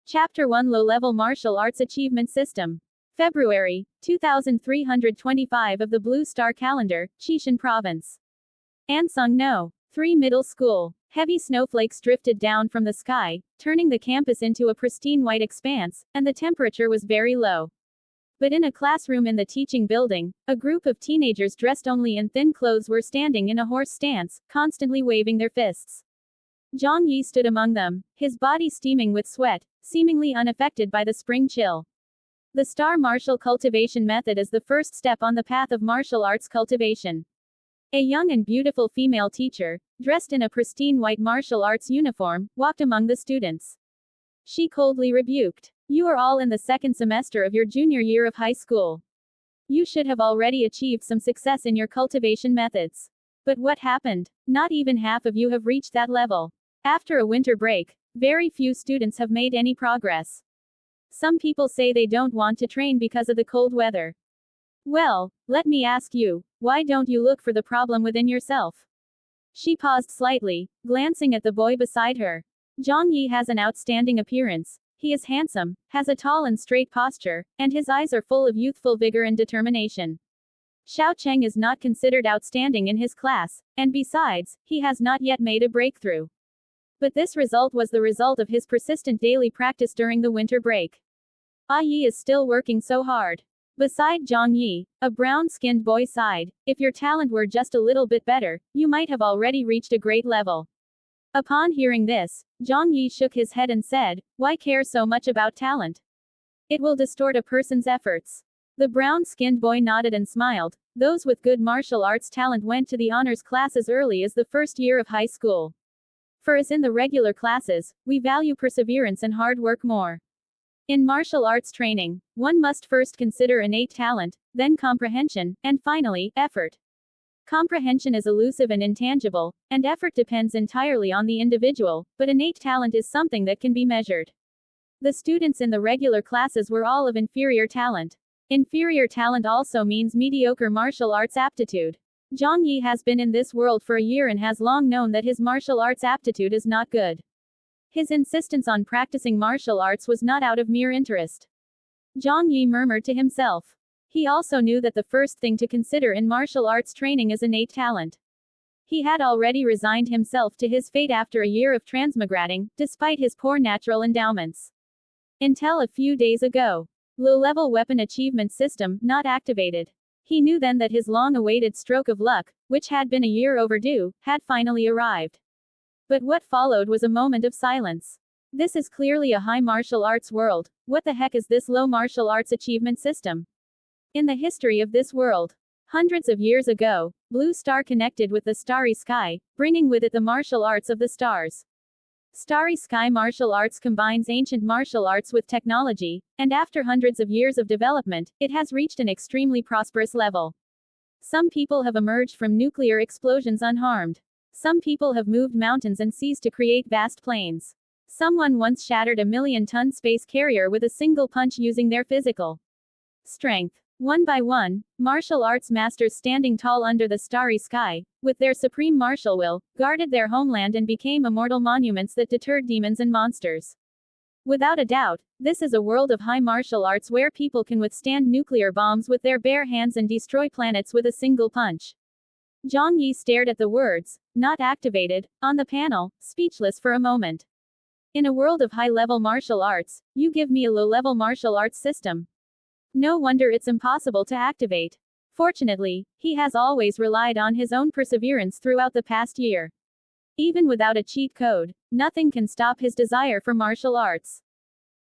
Chapter 1 Low-Level Martial Arts Achievement System. February 2325 of the Blue Star Calendar, Chishan Province. Ansung No. 3 Middle School. Heavy snowflakes drifted down from the sky, turning the campus into a pristine white expanse, and the temperature was very low. But in a classroom in the teaching building, a group of teenagers dressed only in thin clothes were standing in a horse stance, constantly waving their fists. Zhang Yi stood among them, his body steaming with sweat, seemingly unaffected by the spring chill. The Star Martial Cultivation Method is the first step on the path of martial arts cultivation. A young and beautiful female teacher, dressed in a pristine white martial arts uniform, walked among the students. She coldly rebuked. "You are all in the second semester of your junior year of high school. You should have already achieved some success in your cultivation methods. But what happened? Not even half of you have reached that level. After a winter break, very few students have made any progress. Some people say they don't want to train because of the cold weather. Well, let me ask you, why don't you look for the problem within yourself?" She paused slightly, glancing at the boy beside her. Zhang Yi has an outstanding appearance. He is handsome, has a tall and straight posture, and his eyes are full of youthful vigor and determination. Xiao Cheng is not considered outstanding in his class, and besides, he has not yet made a breakthrough. But this result was the result of his persistent daily practice during the winter break. Yi is still working so hard. Beside Zhang Yi, a brown-skinned boy sighed, "If your talent were just a little bit better, you might have already reached a great level." Upon hearing this, Zhang Yi shook his head and said, "Why care so much about talent? It will distort a person's efforts." The brown-skinned boy nodded and smiled. Those with good martial arts talent went to the honors class as early as the first year of high school. For as in the regular classes, we value perseverance and hard work more. In martial arts training, one must first consider innate talent, then comprehension, and finally, effort. Comprehension is elusive and intangible, and effort depends entirely on the individual, but innate talent is something that can be measured. The students in the regular classes were all of inferior talent. Inferior talent also means mediocre martial arts aptitude. Zhang Yi has been in this world for a year and has long known that his martial arts aptitude is not good. His insistence on practicing martial arts was not out of mere interest. Zhang Yi murmured to himself. He also knew that the first thing to consider in martial arts training is innate talent. He had already resigned himself to his fate after a year of transmigration, despite his poor natural endowments. Until a few days ago. Low-level weapon achievement system, not activated. He knew then that his long-awaited stroke of luck, which had been a year overdue, had finally arrived. But what followed was a moment of silence. This is clearly a high martial arts world. What the heck is this low martial arts achievement system? In the history of this world, hundreds of years ago, Blue Star connected with the starry sky, bringing with it the martial arts of the stars. Starry Sky Martial Arts combines ancient martial arts with technology, and after hundreds of years of development, it has reached an extremely prosperous level. Some people have emerged from nuclear explosions unharmed. Some people have moved mountains and seas to create vast plains. Someone once shattered a million-ton space carrier with a single punch using their physical strength. One by one, martial arts masters standing tall under the starry sky, with their supreme martial will, guarded their homeland and became immortal monuments that deterred demons and monsters. Without a doubt, this is a world of high martial arts where people can withstand nuclear bombs with their bare hands and destroy planets with a single punch. Zhang Yi stared at the words, "not activated," on the panel, speechless for a moment. In a world of high-level martial arts, you give me a low-level martial arts system. No wonder it's impossible to activate. Fortunately, he has always relied on his own perseverance throughout the past year. Even without a cheat code, nothing can stop his desire for martial arts.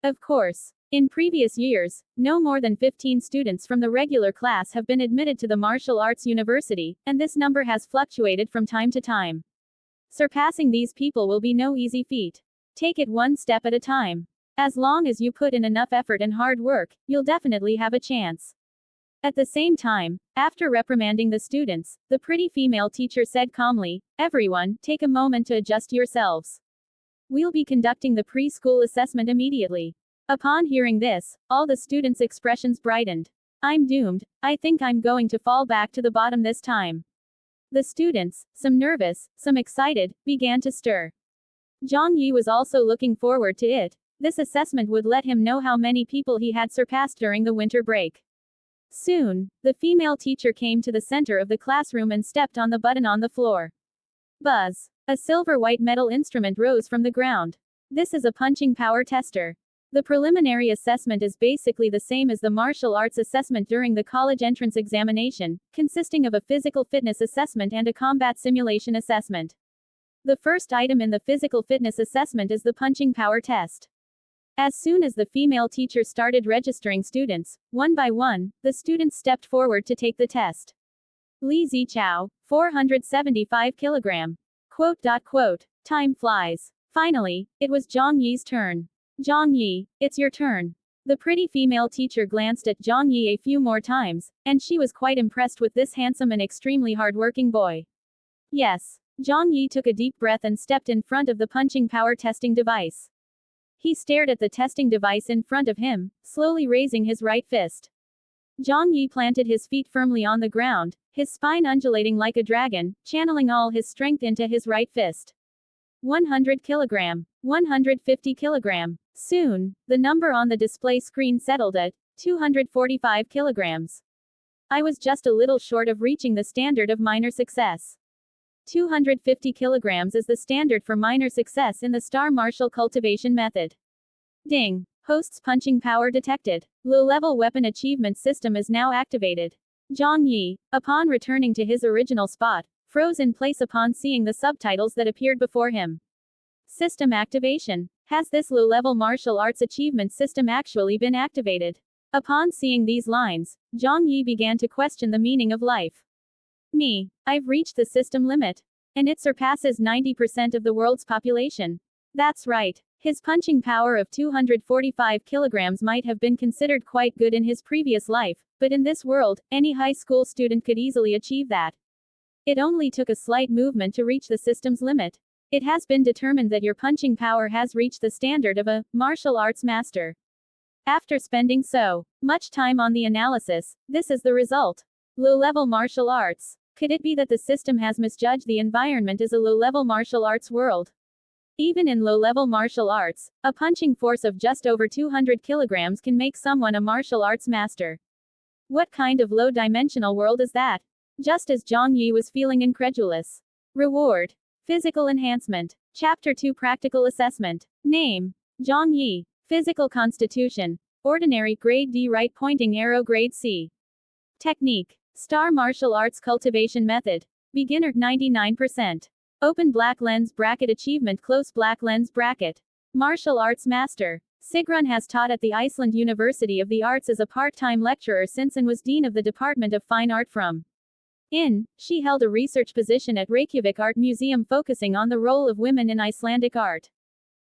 Of course, in previous years, no more than 15 students from the regular class have been admitted to the martial arts university, and this number has fluctuated from time to time. Surpassing these people will be no easy feat. Take it one step at a time. As long as you put in enough effort and hard work, you'll definitely have a chance. At the same time, after reprimanding the students, the pretty female teacher said calmly, "Everyone, take a moment to adjust yourselves. We'll be conducting the preschool assessment immediately." Upon hearing this, all the students' expressions brightened. "I'm doomed. I think I'm going to fall back to the bottom this time." The students, some nervous, some excited, began to stir. Zhang Yi was also looking forward to it. This assessment would let him know how many people he had surpassed during the winter break. Soon, the female teacher came to the center of the classroom and stepped on the button on the floor. Buzz. A silver-white metal instrument rose from the ground. This is a punching power tester. The preliminary assessment is basically the same as the martial arts assessment during the college entrance examination, consisting of a physical fitness assessment and a combat simulation assessment. The first item in the physical fitness assessment is the punching power test. As soon as the female teacher started registering students, one by one, the students stepped forward to take the test. Li Zichao, 475 kg. Quote. Time flies. Finally, it was Zhang Yi's turn. Zhang Yi, it's your turn. The pretty female teacher glanced at Zhang Yi a few more times, and she was quite impressed with this handsome and extremely hardworking boy. Yes. Zhang Yi took a deep breath and stepped in front of the punching power testing device. He stared at the testing device in front of him, slowly raising his right fist. Zhang Yi planted his feet firmly on the ground, his spine undulating like a dragon, channeling all his strength into his right fist. 100 kg. 150 kg. Soon, the number on the display screen settled at 245 kg. I was just a little short of reaching the standard of minor success. 250 kg is the standard for minor success in the star martial cultivation method. Ding. Host's punching power detected. Low-level weapon achievement system is now activated. Zhang Yi, upon returning to his original spot, froze in place upon seeing the subtitles that appeared before him. System activation. Has this low-level martial arts achievement system actually been activated? Upon seeing these lines, Zhang Yi began to question the meaning of life. I've reached the system limit. And it surpasses 90% of the world's population. That's right. His punching power of 245 kilograms might have been considered quite good in his previous life, but in this world, any high school student could easily achieve that. It only took a slight movement to reach the system's limit. It has been determined that your punching power has reached the standard of a martial arts master. After spending so much time on the analysis, this is the result. Low-level martial arts. Could it be that the system has misjudged the environment as a low-level martial arts world? Even in low-level martial arts, a punching force of just over 200 kilograms can make someone a martial arts master. What kind of low-dimensional world is that? Just as Zhang Yi was feeling incredulous. Reward. Physical enhancement. Chapter 2 Practical assessment. Name. Zhang Yi. Physical constitution. Ordinary grade D, right pointing arrow grade C. Technique. Star martial arts cultivation method. Beginner 99%. Open black lens bracket achievement close black lens bracket. Martial arts master. Sigrun has taught at the Iceland University of the Arts as a part-time lecturer since and was dean of the Department of Fine Art from. She held a research position at Reykjavik Art Museum focusing on the role of women in Icelandic art.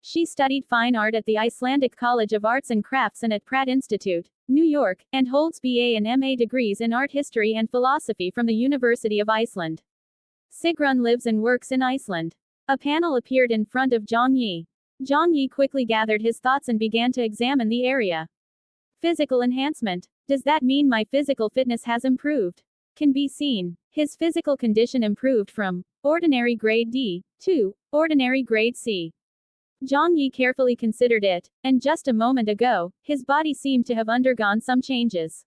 She studied fine art at the Icelandic College of Arts and Crafts and at Pratt Institute, New York, and holds BA and MA degrees in art history and philosophy from the University of Iceland. Sigrun lives and works in Iceland. A panel appeared in front of Zhang Yi. Zhang Yi quickly gathered his thoughts and began to examine the area. Physical enhancement. Does that mean my physical fitness has improved? Can be seen. His physical condition improved from ordinary grade D to ordinary grade C. Zhang Yi carefully considered it, and just a moment ago, his body seemed to have undergone some changes.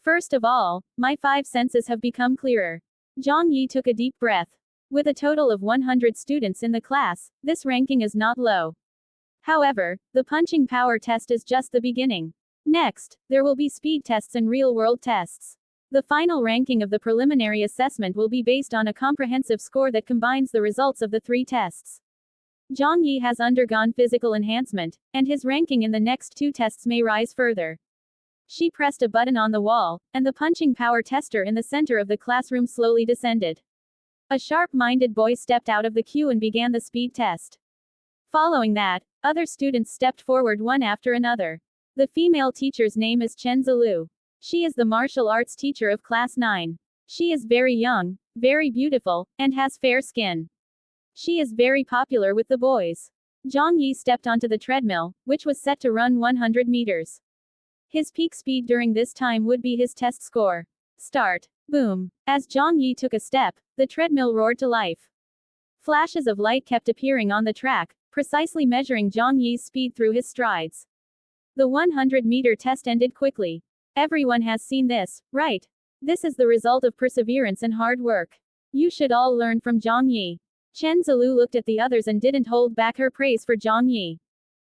First of all, my 5 senses have become clearer. Zhang Yi took a deep breath. With a total of 100 students in the class, this ranking is not low. However, the punching power test is just the beginning. Next, there will be speed tests and real-world tests. The final ranking of the preliminary assessment will be based on a comprehensive score that combines the results of the 3 tests. Zhang Yi has undergone physical enhancement, and his ranking in the next 2 tests may rise further. She pressed a button on the wall, and the punching power tester in the center of the classroom slowly descended. A sharp-minded boy stepped out of the queue and began the speed test. Following that, other students stepped forward one after another. The female teacher's name is Chen Zilu. She is the martial arts teacher of class 9. She is very young, very beautiful, and has fair skin. She is very popular with the boys. Zhang Yi stepped onto the treadmill, which was set to run 100 meters. His peak speed during this time would be his test score. Start. Boom. As Zhang Yi took a step, the treadmill roared to life. Flashes of light kept appearing on the track, precisely measuring Zhang Yi's speed through his strides. The 100-meter test ended quickly. Everyone has seen this, right? This is the result of perseverance and hard work. You should all learn from Zhang Yi. Chen Zilu looked at the others and didn't hold back her praise for Zhang Yi.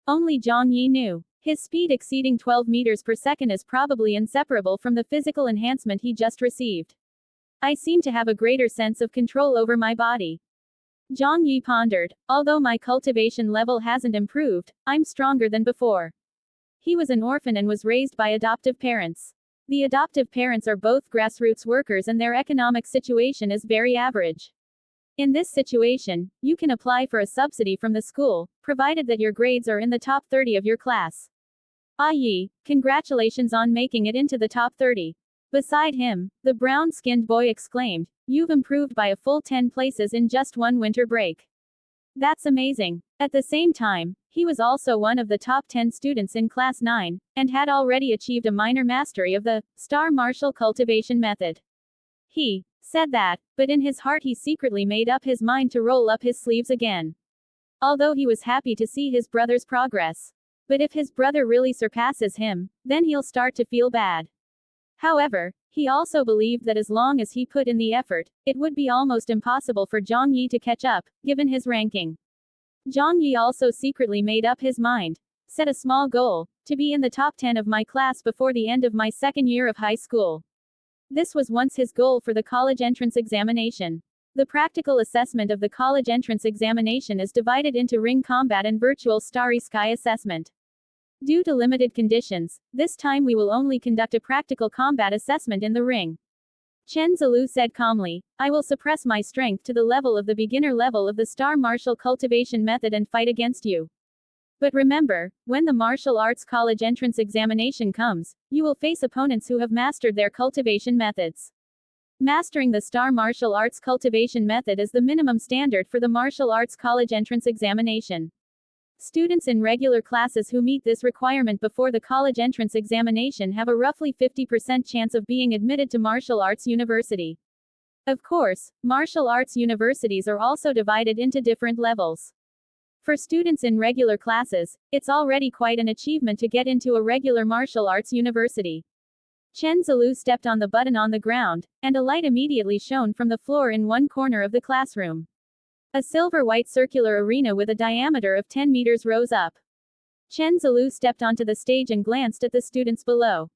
Only Zhang Yi knew. His speed exceeding 12 meters per second is probably inseparable from the physical enhancement he just received. I seem to have a greater sense of control over my body. Zhang Yi pondered. Although my cultivation level hasn't improved, I'm stronger than before. He was an orphan and was raised by adoptive parents. The adoptive parents are both grassroots workers and their economic situation is very average. In this situation, you can apply for a subsidy from the school, provided that your grades are in the top 30 of your class. Ah Yi, congratulations on making it into the top 30. Beside him, the brown-skinned boy exclaimed, "You've improved by a full 10 places in just one winter break. That's amazing." At the same time, he was also one of the top 10 students in Class 9, and had already achieved a minor mastery of the Star Martial cultivation method. He said that, but in his heart he secretly made up his mind to roll up his sleeves again. Although he was happy to see his brother's progress. But if his brother really surpasses him, then he'll start to feel bad. However, he also believed that as long as he put in the effort, it would be almost impossible for Zhang Yi to catch up, given his ranking. Zhang Yi also secretly made up his mind. Set a small goal, to be in the top 10 of my class before the end of my second year of high school. This was once his goal for the college entrance examination. The practical assessment of the college entrance examination is divided into ring combat and virtual Starry Sky assessment. Due to limited conditions, this time we will only conduct a practical combat assessment in the ring. Chen Zilu said calmly, "I will suppress my strength to the level of the beginner level of the Star Martial cultivation method and fight against you. But remember, when the martial arts college entrance examination comes, you will face opponents who have mastered their cultivation methods. Mastering the Star Martial Arts cultivation method is the minimum standard for the martial arts college entrance examination. Students in regular classes who meet this requirement before the college entrance examination have a roughly 50% chance of being admitted to martial arts university. Of course, martial arts universities are also divided into different levels. For students in regular classes, it's already quite an achievement to get into a regular martial arts university." Chen Zilu stepped on the button on the ground, and a light immediately shone from the floor in one corner of the classroom. A silver-white circular arena with a diameter of 10 meters rose up. Chen Zilu stepped onto the stage and glanced at the students below.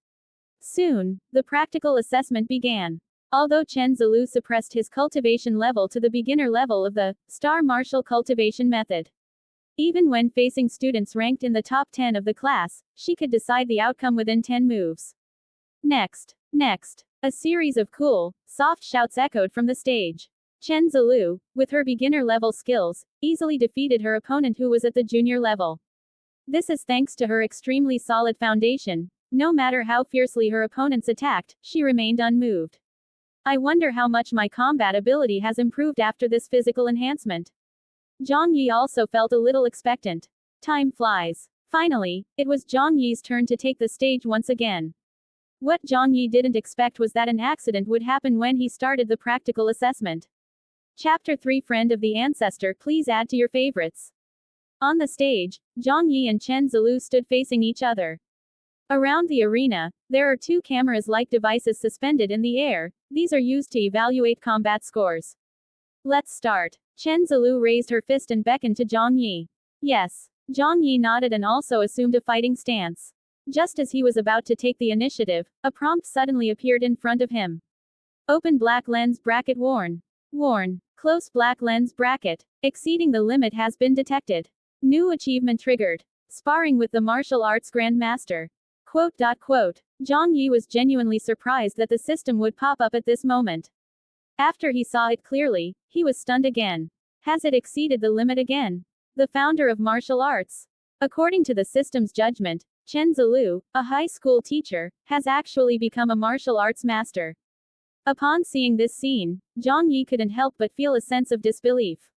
Soon, the practical assessment began. Although Chen Zilu suppressed his cultivation level to the beginner level of the Star Martial cultivation method, even when facing students ranked in the top 10 of the class, she could decide the outcome within 10 moves. Next. A series of cool, soft shouts echoed from the stage. Chen Zilu, with her beginner-level skills, easily defeated her opponent who was at the junior level. This is thanks to her extremely solid foundation. No matter how fiercely her opponents attacked, she remained unmoved. I wonder how much my combat ability has improved after this physical enhancement. Zhang Yi also felt a little expectant. Time flies. Finally, it was Zhang Yi's turn to take the stage once again. What Zhang Yi didn't expect was that an accident would happen when he started the practical assessment. Chapter 3 Friend of the Ancestor, please add to your favorites. On the stage, Zhang Yi and Chen Zilu stood facing each other. Around the arena, there are two cameras-like devices suspended in the air. These are used to evaluate combat scores. Let's start. Chen Zilu raised her fist and beckoned to Zhang Yi. Yes. Zhang Yi nodded and also assumed a fighting stance. Just as he was about to take the initiative, a prompt suddenly appeared in front of him. Open black lens bracket worn. Close black lens bracket. Exceeding the limit has been detected. New achievement triggered. Sparring with the martial arts grandmaster. Zhang Yi was genuinely surprised that the system would pop up at this moment. After he saw it clearly, he was stunned again. Has it exceeded the limit again? The founder of martial arts. According to the system's judgment, Chen Zilu, a high school teacher, has actually become a martial arts master. Upon seeing this scene, Zhang Yi couldn't help but feel a sense of disbelief.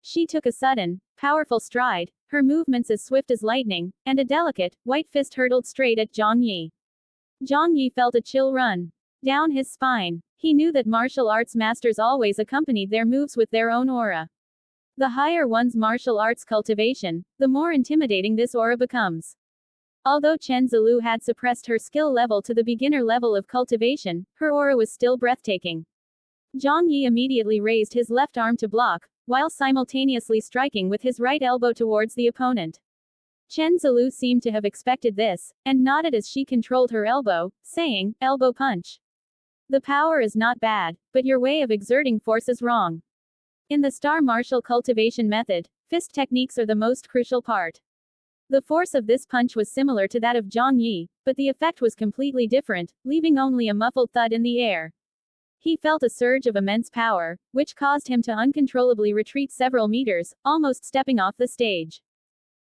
She took a sudden, powerful stride, her movements as swift as lightning, and a delicate, white fist hurtled straight at Zhang Yi. Zhang Yi felt a chill run down his spine. He knew that martial arts masters always accompanied their moves with their own aura. The higher one's martial arts cultivation, the more intimidating this aura becomes. Although Chen Zilu had suppressed her skill level to the beginner level of cultivation, her aura was still breathtaking. Zhang Yi immediately raised his left arm to block, while simultaneously striking with his right elbow towards the opponent. Chen Zilu seemed to have expected this, and nodded as she controlled her elbow, saying, "Elbow punch. The power is not bad, but your way of exerting force is wrong." In the star martial cultivation method, fist techniques are the most crucial part. The force of this punch was similar to that of Zhang Yi, but the effect was completely different, leaving only a muffled thud in the air. He felt a surge of immense power, which caused him to uncontrollably retreat several meters, almost stepping off the stage.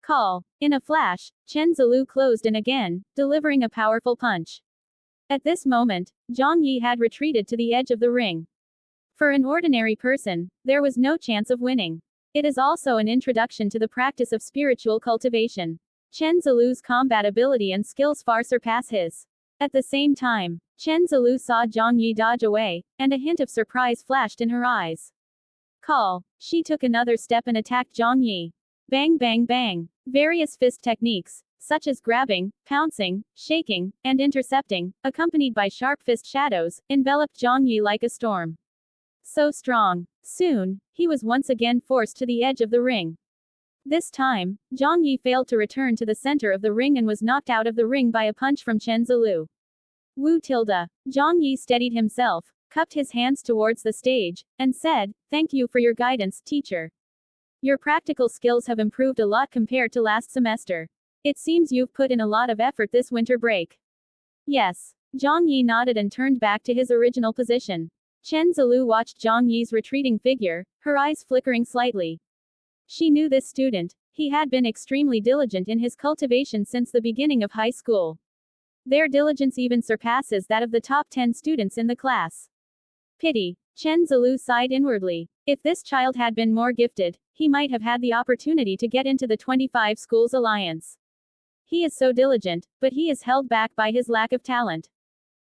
Call. In a flash, Chen Zilu closed in again, delivering a powerful punch. At this moment, Zhang Yi had retreated to the edge of the ring. For an ordinary person, there was no chance of winning. It is also an introduction to the practice of spiritual cultivation. Chen Zilu's combat ability and skills far surpass his. At the same time, Chen Zilu saw Zhang Yi dodge away, and a hint of surprise flashed in her eyes. Call. She took another step and attacked Zhang Yi. Bang bang bang. Various fist techniques, such as grabbing, pouncing, shaking, and intercepting, accompanied by sharp fist shadows, enveloped Zhang Yi like a storm. So strong. Soon, he was once again forced to the edge of the ring. This time, Zhang Yi failed to return to the center of the ring and was knocked out of the ring by a punch from Chen Zilu. Wu tilde. Zhang Yi steadied himself, cupped his hands towards the stage, and said, "Thank you for your guidance, teacher. Your practical skills have improved a lot compared to last semester. It seems you've put in a lot of effort this winter break." Yes. Zhang Yi nodded and turned back to his original position. Chen Zilu watched Zhang Yi's retreating figure, her eyes flickering slightly. She knew this student. He had been extremely diligent in his cultivation since the beginning of high school. Their diligence even surpasses that of the top 10 students in the class. Pity. Chen Zilu sighed inwardly. If this child had been more gifted, he might have had the opportunity to get into the 25 Schools Alliance. He is so diligent, but he is held back by his lack of talent.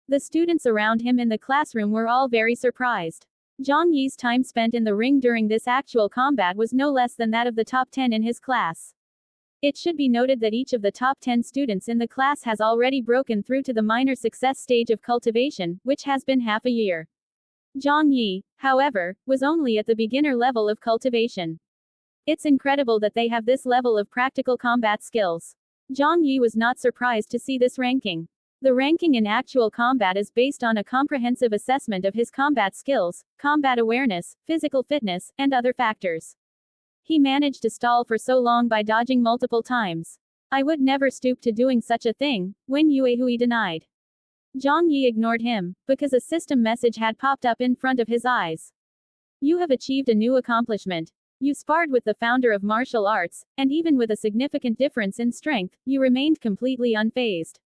The students around him in the classroom were all very surprised. Zhang Yi's time spent in the ring during this actual combat was no less than that of the top 10 in his class. It should be noted that each of the top 10 students in the class has already broken through to the minor success stage of cultivation, which has been half a year. Zhang Yi, however, was only at the beginner level of cultivation. It's incredible that they have this level of practical combat skills. Zhang Yi was not surprised to see this ranking. The ranking in actual combat is based on a comprehensive assessment of his combat skills, combat awareness, physical fitness, and other factors. He managed to stall for so long by dodging multiple times. "I would never stoop to doing such a thing," Wen Yuehui denied. Zhang Yi ignored him, because a system message had popped up in front of his eyes. "You have achieved a new accomplishment. You sparred with the founder of martial arts, and even with a significant difference in strength, you remained completely unfazed.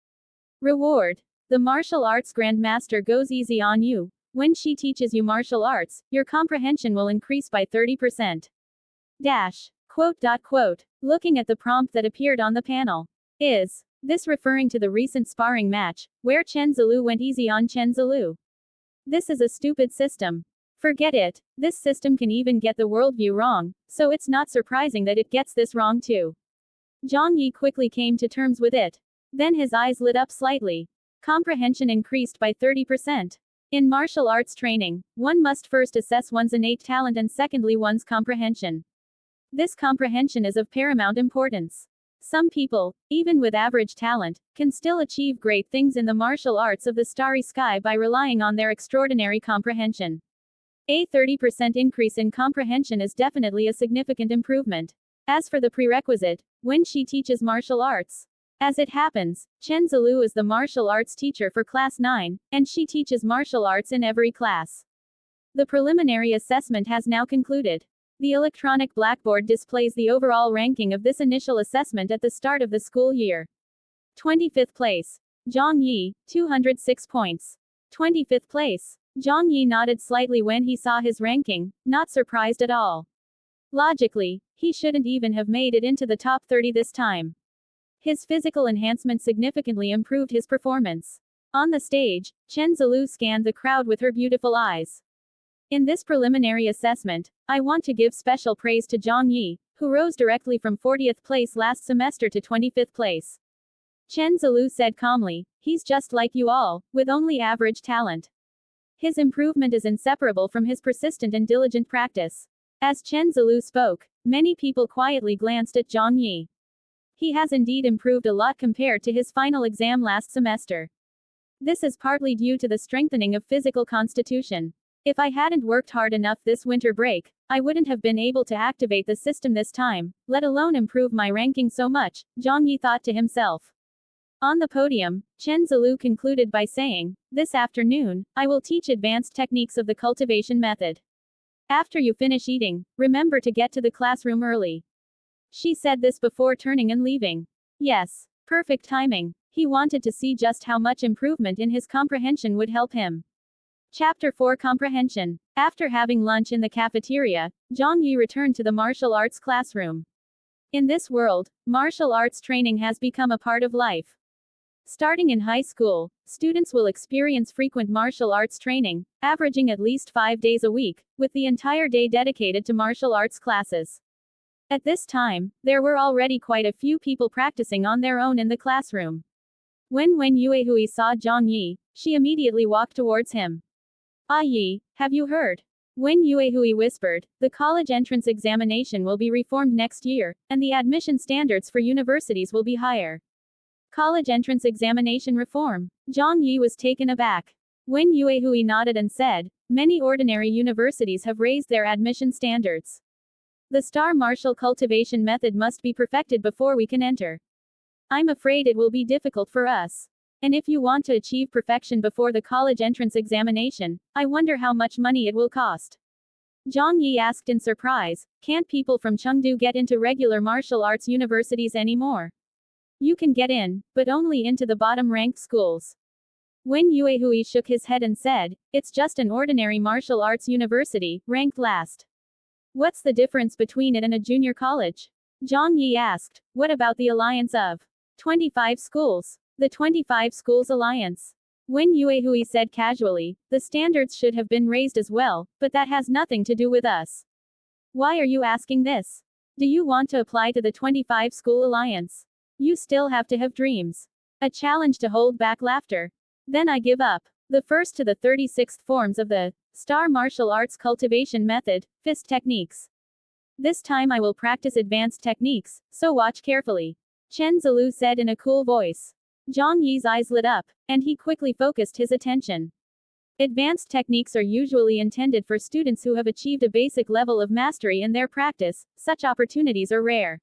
Reward. The martial arts grandmaster goes easy on you. When she teaches you martial arts, your comprehension will increase by 30%. Dash. Quote. Looking at the prompt that appeared on the panel. Is this referring to the recent sparring match, where Chen Zilu went easy on Chen Zilu? This is a stupid system. Forget it. This system can even get the worldview wrong, so it's not surprising that it gets this wrong too." Zhang Yi quickly came to terms with it. Then his eyes lit up slightly. Comprehension increased by 30%. In martial arts training, one must first assess one's innate talent and secondly one's comprehension. This comprehension is of paramount importance. Some people, even with average talent, can still achieve great things in the martial arts of the starry sky by relying on their extraordinary comprehension. A 30% increase in comprehension is definitely a significant improvement. As for the prerequisite, when she teaches martial arts. As it happens, Chen Zilu is the martial arts teacher for Class 9, and she teaches martial arts in every class. The preliminary assessment has now concluded. The electronic blackboard displays the overall ranking of this initial assessment at the start of the school year. 25th place. Zhang Yi, 206 points. 25th place. Zhang Yi nodded slightly when he saw his ranking, not surprised at all. Logically, he shouldn't even have made it into the top 30 this time. His physical enhancement significantly improved his performance. On the stage, Chen Zilu scanned the crowd with her beautiful eyes. In this preliminary assessment, I want to give special praise to Zhang Yi, who rose directly from 40th place last semester to 25th place. Chen Zilu said calmly, he's just like you all, with only average talent. His improvement is inseparable from his persistent and diligent practice. As Chen Zilu spoke, many people quietly glanced at Zhang Yi. He has indeed improved a lot compared to his final exam last semester. This is partly due to the strengthening of physical constitution. If I hadn't worked hard enough this winter break, I wouldn't have been able to activate the system this time, let alone improve my ranking so much, Zhang Yi thought to himself. On the podium, Chen Zilu concluded by saying, this afternoon, I will teach advanced techniques of the cultivation method. After you finish eating, remember to get to the classroom early. She said this before turning and leaving. Yes, perfect timing. He wanted to see just how much improvement in his comprehension would help him. Chapter 4 Comprehension. After having lunch in the cafeteria, Zhang Yi returned to the martial arts classroom. In this world, martial arts training has become a part of life. Starting in high school, students will experience frequent martial arts training, averaging at least 5 days a week, with the entire day dedicated to martial arts classes. At this time, there were already quite a few people practicing on their own in the classroom. When Wen Yuehui saw Zhang Yi, she immediately walked towards him. Ah Yi, have you heard? Wen Yuehui whispered, the college entrance examination will be reformed next year, and the admission standards for universities will be higher. College entrance examination reform. Zhang Yi was taken aback. Wen Yuehui nodded and said, many ordinary universities have raised their admission standards. The star martial cultivation method must be perfected before we can enter. I'm afraid it will be difficult for us. And if you want to achieve perfection before the college entrance examination, I wonder how much money it will cost. Zhang Yi asked in surprise, can't people from Chengdu get into regular martial arts universities anymore? You can get in, but only into the bottom-ranked schools. Wen Yuehui shook his head and said, it's just an ordinary martial arts university, ranked last. What's the difference between it and a junior college? Zhang Yi asked, what about the alliance of 25 schools? The 25 Schools Alliance. Wen Yuehui said casually, the standards should have been raised as well, but that has nothing to do with us. Why are you asking this? Do you want to apply to the 25 School Alliance? You still have to have dreams. A challenge to hold back laughter. Then I give up. The first to the 36th forms of the Star Martial Arts Cultivation Method, Fist Techniques. This time I will practice advanced techniques, so watch carefully. Chen Zilu said in a cool voice. Zhang Yi's eyes lit up, and he quickly focused his attention. Advanced techniques are usually intended for students who have achieved a basic level of mastery in their practice. Such opportunities are rare.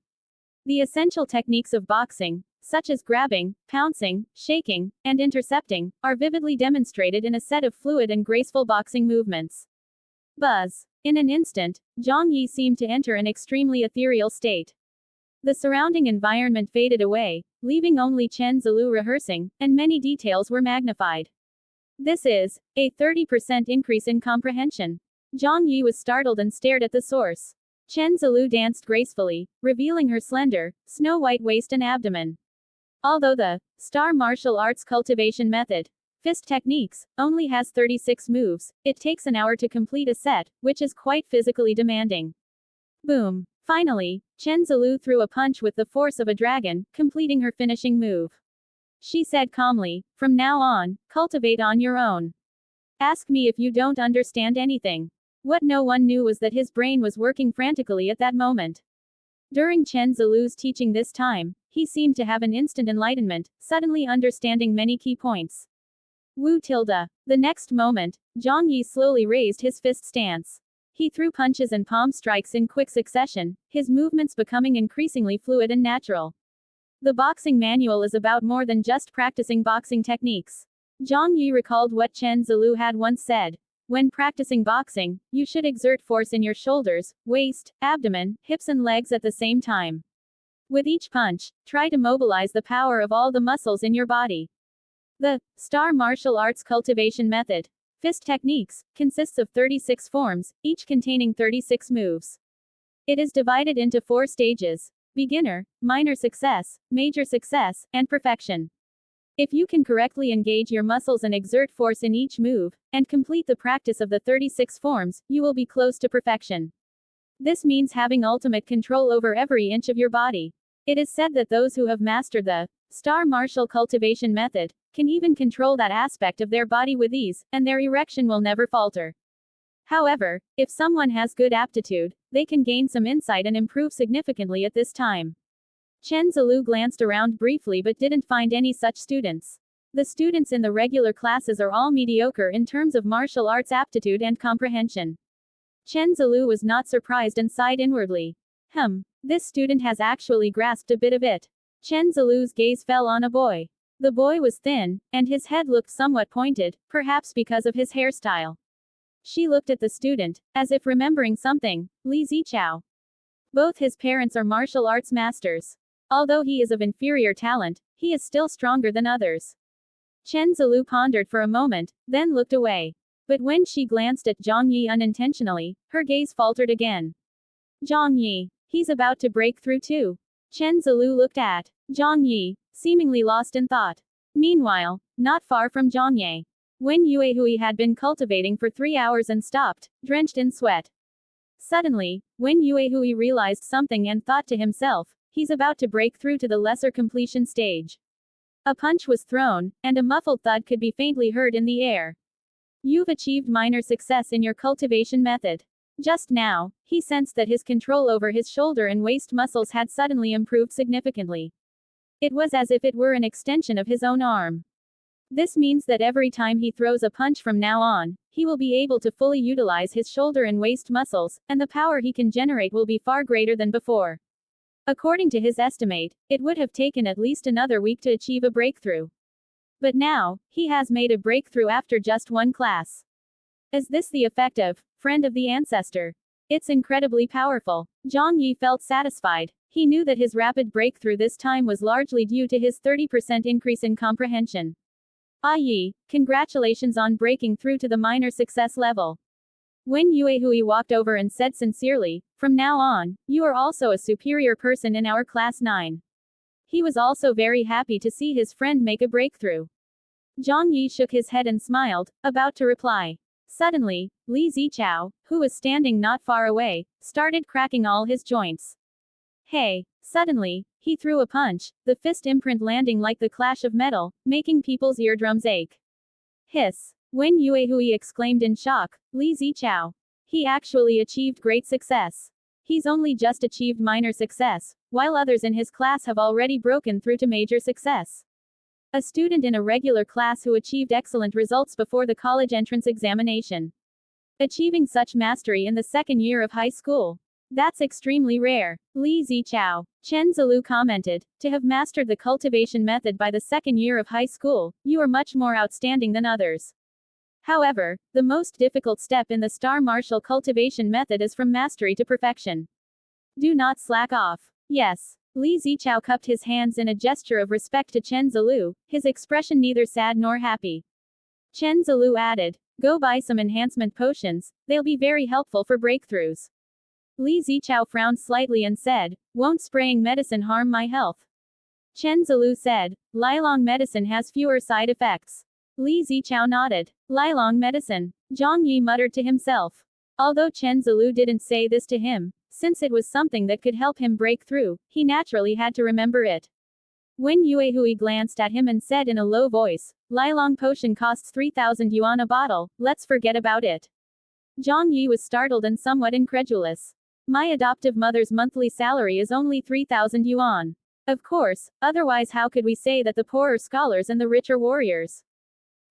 The essential techniques of boxing, such as grabbing, pouncing, shaking, and intercepting, are vividly demonstrated in a set of fluid and graceful boxing movements. Buzz. In an instant, Zhang Yi seemed to enter an extremely ethereal state. The surrounding environment faded away, leaving only Chen Zilu rehearsing, and many details were magnified. This is a 30% increase in comprehension. Zhang Yi was startled and stared at the source. Chen Zilu danced gracefully, revealing her slender, snow-white waist and abdomen. Although the Star Martial Arts Cultivation Method, Fist Techniques, only has 36 moves, it takes an hour to complete a set, which is quite physically demanding. Boom. Finally, Chen Zilu threw a punch with the force of a dragon, completing her finishing move. She said calmly, from now on, cultivate on your own. Ask me if you don't understand anything. What no one knew was that his brain was working frantically at that moment. During Chen Zilu's teaching this time, he seemed to have an instant enlightenment, suddenly understanding many key points. Wu tilde. The next moment, Zhang Yi slowly raised his fist stance. He threw punches and palm strikes in quick succession, his movements becoming increasingly fluid and natural. The boxing manual is about more than just practicing boxing techniques. Zhang Yi recalled what Chen Zilu had once said. When practicing boxing, you should exert force in your shoulders, waist, abdomen, hips and legs at the same time. With each punch, try to mobilize the power of all the muscles in your body. The Star Martial Arts Cultivation Method, Fist Techniques, consists of 36 forms, each containing 36 moves. It is divided into 4 stages: beginner, minor success, major success, and perfection. If you can correctly engage your muscles and exert force in each move, and complete the practice of the 36 forms, you will be close to perfection. This means having ultimate control over every inch of your body. It is said that those who have mastered the star martial cultivation method can even control that aspect of their body with ease, and their erection will never falter. However, if someone has good aptitude, they can gain some insight and improve significantly at this time. Chen Zilu glanced around briefly but didn't find any such students. The students in the regular classes are all mediocre in terms of martial arts aptitude and comprehension. Chen Zilu was not surprised and sighed inwardly. This student has actually grasped a bit of it. Chen Zilu's gaze fell on a boy. The boy was thin, and his head looked somewhat pointed, perhaps because of his hairstyle. She looked at the student, as if remembering something. Li Zichao. Both his parents are martial arts masters. Although he is of inferior talent, he is still stronger than others. Chen Zilu pondered for a moment, then looked away. But when she glanced at Zhang Yi unintentionally, her gaze faltered again. Zhang Yi. He's about to break through too. Chen Zilu looked at Zhang Yi, seemingly lost in thought. Meanwhile, not far from Zhang Yi, Wen Yuehui had been cultivating for 3 hours and stopped, drenched in sweat. Suddenly, Wen Yuehui realized something and thought to himself, he's about to break through to the lesser completion stage. A punch was thrown, and a muffled thud could be faintly heard in the air. You've achieved minor success in your cultivation method. Just now, he sensed that his control over his shoulder and waist muscles had suddenly improved significantly. It was as if it were an extension of his own arm. This means that every time he throws a punch from now on, he will be able to fully utilize his shoulder and waist muscles, and the power he can generate will be far greater than before. According to his estimate, it would have taken at least another week to achieve a breakthrough. But now, he has made a breakthrough after just one class. Is this the effect of friend of the ancestor? It's incredibly powerful. Zhang Yi felt satisfied. He knew that his rapid breakthrough this time was largely due to his 30% increase in comprehension. Ah Yi, congratulations on breaking through to the minor success level. Wen Yuehui walked over and said sincerely, from now on, you are also a superior person in our class 9. He was also very happy to see his friend make a breakthrough. Zhang Yi shook his head and smiled, about to reply. Suddenly, Li Zichao, who was standing not far away, started cracking all his joints. Hey! Suddenly, he threw a punch, the fist imprint landing like the clash of metal, making people's eardrums ache. Hiss! Wen Yuehui exclaimed in shock, Li Zichao. He actually achieved great success. He's only just achieved minor success, while others in his class have already broken through to major success. A student in a regular class who achieved excellent results before the college entrance examination. Achieving such mastery in the second year of high school. That's extremely rare. Li Zichao. Chen Zilu commented, to have mastered the cultivation method by the second year of high school, you are much more outstanding than others. However, the most difficult step in the star martial cultivation method is from mastery to perfection. Do not slack off. Yes. Li Zichao cupped his hands in a gesture of respect to Chen Zilu, his expression neither sad nor happy. Chen Zilu added, go buy some enhancement potions, they'll be very helpful for breakthroughs. Li Zichao frowned slightly and said, won't spraying medicine harm my health? Chen Zilu said, Lilong medicine has fewer side effects. Li Zichao nodded. Lilong medicine. Zhang Yi muttered to himself. Although Chen Zilu didn't say this to him, since it was something that could help him break through, he naturally had to remember it. Wen Yuehui glanced at him and said in a low voice, Lilong potion costs 3,000 yuan a bottle, let's forget about it. Zhang Yi was startled and somewhat incredulous. My adoptive mother's monthly salary is only 3,000 yuan. Of course, otherwise how could we say that the poor are scholars and the rich are warriors?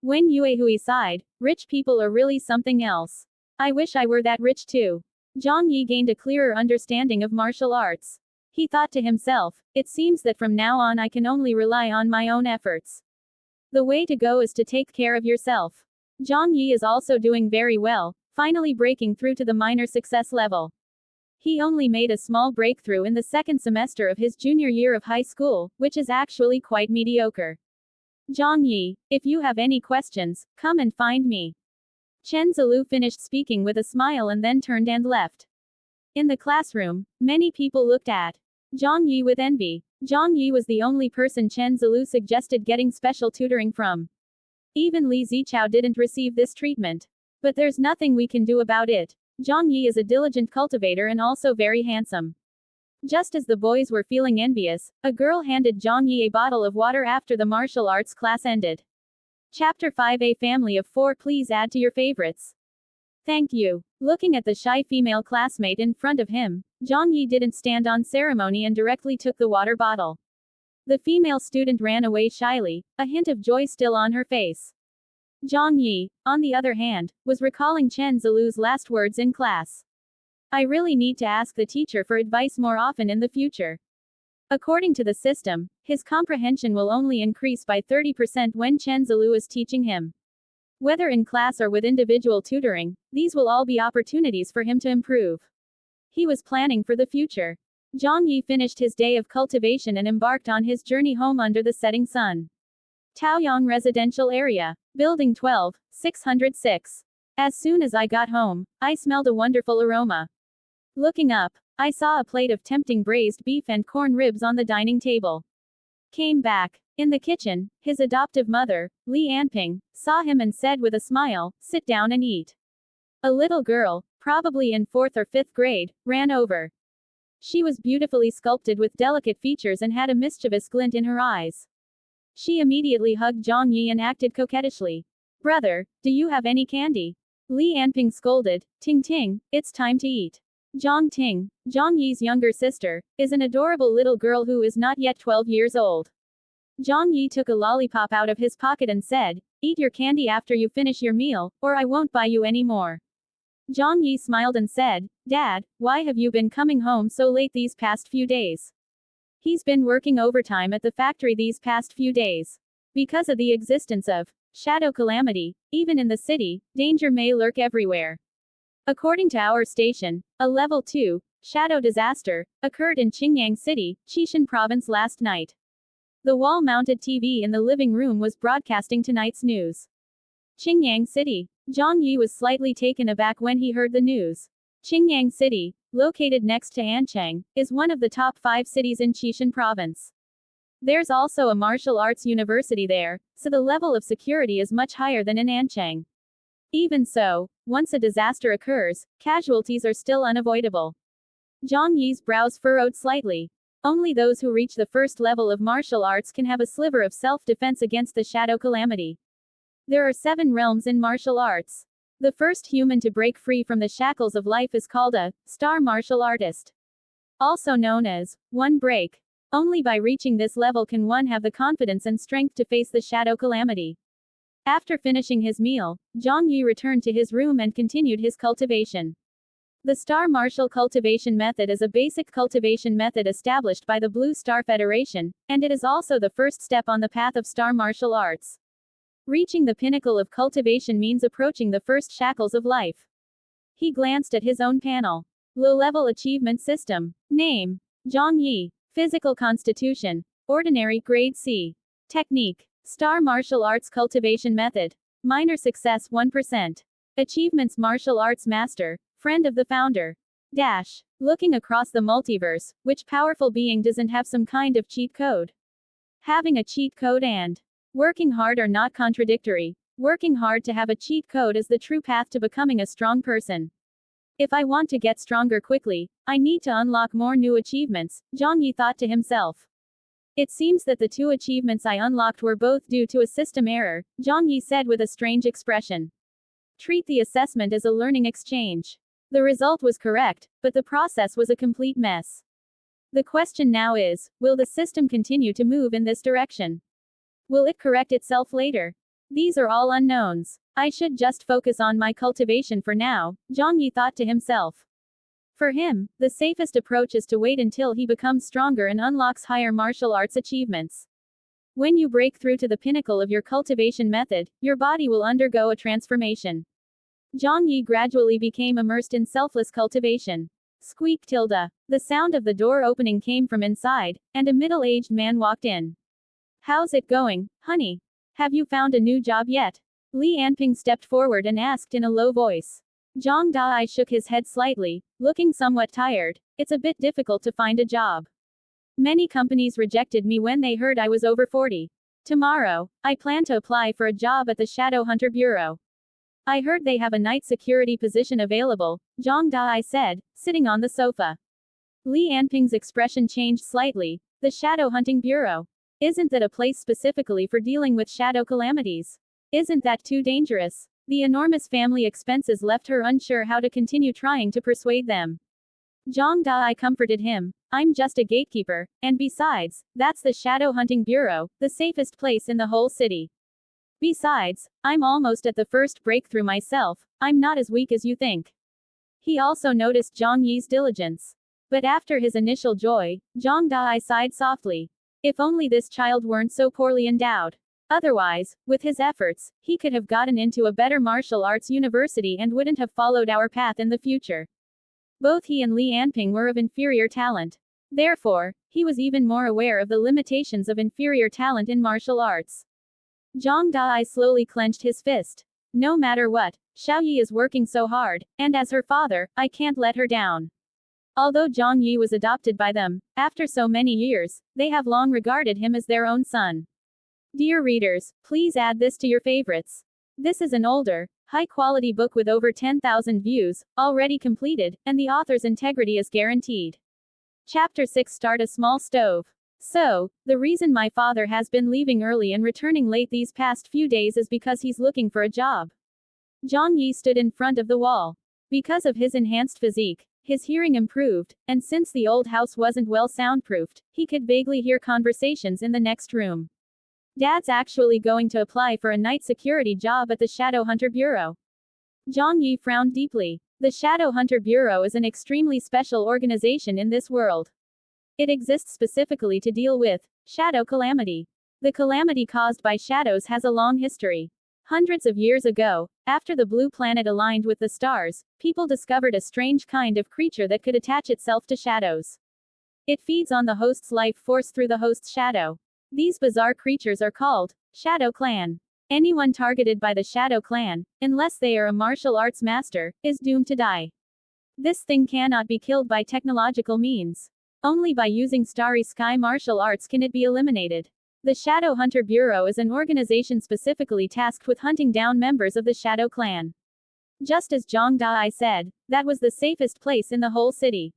Wen Yuehui sighed, rich people are really something else. I wish I were that rich too. Zhang Yi gained a clearer understanding of martial arts. He thought to himself, it seems that from now on I can only rely on my own efforts. The way to go is to take care of yourself. Zhang Yi is also doing very well, finally breaking through to the minor success level. He only made a small breakthrough in the second semester of his junior year of high school, which is actually quite mediocre. Zhang Yi, if you have any questions, come and find me. Chen Zilu finished speaking with a smile and then turned and left. In the classroom, many people looked at Zhang Yi with envy. Zhang Yi was the only person Chen Zilu suggested getting special tutoring from. Even Li Zichao didn't receive this treatment. But there's nothing we can do about it. Zhang Yi is a diligent cultivator and also very handsome. Just as the boys were feeling envious, a girl handed Zhang Yi a bottle of water after the martial arts class ended. Chapter 5. A family of 4. Please add to your favorites. Thank you. Looking at the shy female classmate in front of him, Zhang Yi didn't stand on ceremony and directly took the water bottle. The female student ran away shyly, a hint of joy still on her face. Zhang Yi, on the other hand, was recalling Chen Zilu's last words in class. I really need to ask the teacher for advice more often in the future. According to the system, his comprehension will only increase by 30% when Chen Zilu is teaching him. Whether in class or with individual tutoring, these will all be opportunities for him to improve. He was planning for the future. Zhang Yi finished his day of cultivation and embarked on his journey home under the setting sun. Taoyang Residential Area, Building 12, 606. As soon as I got home, I smelled a wonderful aroma. Looking up, I saw a plate of tempting braised beef and corn ribs on the dining table. Came back. In the kitchen, his adoptive mother, Li Anping, saw him and said with a smile, "Sit down and eat." A little girl, probably in 4th or 5th grade, ran over. She was beautifully sculpted with delicate features and had a mischievous glint in her eyes. She immediately hugged Zhang Yi and acted coquettishly. "Brother, do you have any candy?" Li Anping scolded. "Ting Ting, it's time to eat." Zhang Ting, Zhang Yi's younger sister, is an adorable little girl who is not yet 12 years old. Zhang Yi took a lollipop out of his pocket and said, "Eat your candy after you finish your meal, or I won't buy you any more." Zhang Yi smiled and said, "Dad, why have you been coming home so late these past few days?" He's been working overtime at the factory these past few days. Because of the existence of shadow calamity, even in the city, danger may lurk everywhere. According to our station, a level 2 shadow disaster occurred in Qingyang City, Qishan Province last night. The wall-mounted TV in the living room was broadcasting tonight's news. Qingyang City. Zhang Yi was slightly taken aback when he heard the news. Qingyang City, located next to Anchang, is one of the top 5 cities in Qishan Province. There's also a martial arts university there, so the level of security is much higher than in Anchang. Even so, once a disaster occurs, casualties are still unavoidable. Zhang Yi's brows furrowed slightly. Only those who reach the first level of martial arts can have a sliver of self-defense against the shadow calamity. There are 7 realms in martial arts. The first human to break free from the shackles of life is called a star martial artist. Also known as one break. Only by reaching this level can one have the confidence and strength to face the shadow calamity. After finishing his meal, Zhang Yi returned to his room and continued his cultivation. The Star Martial Cultivation Method is a basic cultivation method established by the Blue Star Federation, and it is also the first step on the path of Star Martial Arts. Reaching the pinnacle of cultivation means approaching the first shackles of life. He glanced at his own panel. Low-level achievement system. Name: Zhang Yi. Physical constitution: Ordinary Grade C. Technique: Star Martial Arts Cultivation Method. Minor success 1%. Achievements: Martial Arts Master. Friend of the founder. Dash. Looking across the multiverse, which powerful being doesn't have some kind of cheat code? Having a cheat code and working hard are not contradictory. Working hard to have a cheat code is the true path to becoming a strong person. If I want to get stronger quickly, I need to unlock more new achievements, Zhang Yi thought to himself. It seems that the 2 achievements I unlocked were both due to a system error, Zhang Yi said with a strange expression. Treat the assessment as a learning exchange. The result was correct, but the process was a complete mess. The question now is, will the system continue to move in this direction? Will it correct itself later? These are all unknowns. I should just focus on my cultivation for now, Zhang Yi thought to himself. For him, the safest approach is to wait until he becomes stronger and unlocks higher martial arts achievements. When you break through to the pinnacle of your cultivation method, your body will undergo a transformation. Zhang Yi gradually became immersed in selfless cultivation. Squeak tilde. The sound of the door opening came from inside, and a middle-aged man walked in. How's it going, honey? Have you found a new job yet? Li Anping stepped forward and asked in a low voice. Zhang Dai shook his head slightly, looking somewhat tired. It's a bit difficult to find a job. Many companies rejected me when they heard I was over 40. Tomorrow, I plan to apply for a job at the Shadowhunter Bureau. I heard they have a night security position available, Zhang Dai said, sitting on the sofa. Li Anping's expression changed slightly. The Shadow Hunting Bureau. Isn't that a place specifically for dealing with shadow calamities? Isn't that too dangerous? The enormous family expenses left her unsure how to continue trying to persuade them. Zhang Dai comforted him. I'm just a gatekeeper, and besides, that's the Shadow Hunting Bureau, the safest place in the whole city. Besides, I'm almost at the first breakthrough myself, I'm not as weak as you think. He also noticed Zhang Yi's diligence. But after his initial joy, Zhang Dai sighed softly. If only this child weren't so poorly endowed. Otherwise, with his efforts, he could have gotten into a better martial arts university and wouldn't have followed our path in the future. Both he and Li Anping were of inferior talent. Therefore, he was even more aware of the limitations of inferior talent in martial arts. Zhang Dai slowly clenched his fist. No matter what, Xiao Yi is working so hard, and as her father, I can't let her down. Although Zhang Yi was adopted by them, after so many years, they have long regarded him as their own son. Dear readers, please add this to your favorites. This is an older, high-quality book with over 10,000 views, already completed, and the author's integrity is guaranteed. Chapter 6. Start a small stove. So, the reason my father has been leaving early and returning late these past few days is because he's looking for a job. Zhang Yi stood in front of the wall. Because of his enhanced physique, his hearing improved, and since the old house wasn't well soundproofed, he could vaguely hear conversations in the next room. Dad's actually going to apply for a night security job at the Shadowhunter Bureau. Zhang Yi frowned deeply. The Shadowhunter Bureau is an extremely special organization in this world. It exists specifically to deal with shadow calamity. The calamity caused by shadows has a long history. Hundreds of years ago, after the blue planet aligned with the stars, people discovered a strange kind of creature that could attach itself to shadows. It feeds on the host's life force through the host's shadow. These bizarre creatures are called Shadow Clan. Anyone targeted by the Shadow Clan, unless they are a martial arts master, is doomed to die. This thing cannot be killed by technological means. Only by using Starry Sky martial arts can it be eliminated. The Shadowhunter Bureau is an organization specifically tasked with hunting down members of the Shadow Clan. Just as Zhang Dai said, that was the safest place in the whole city.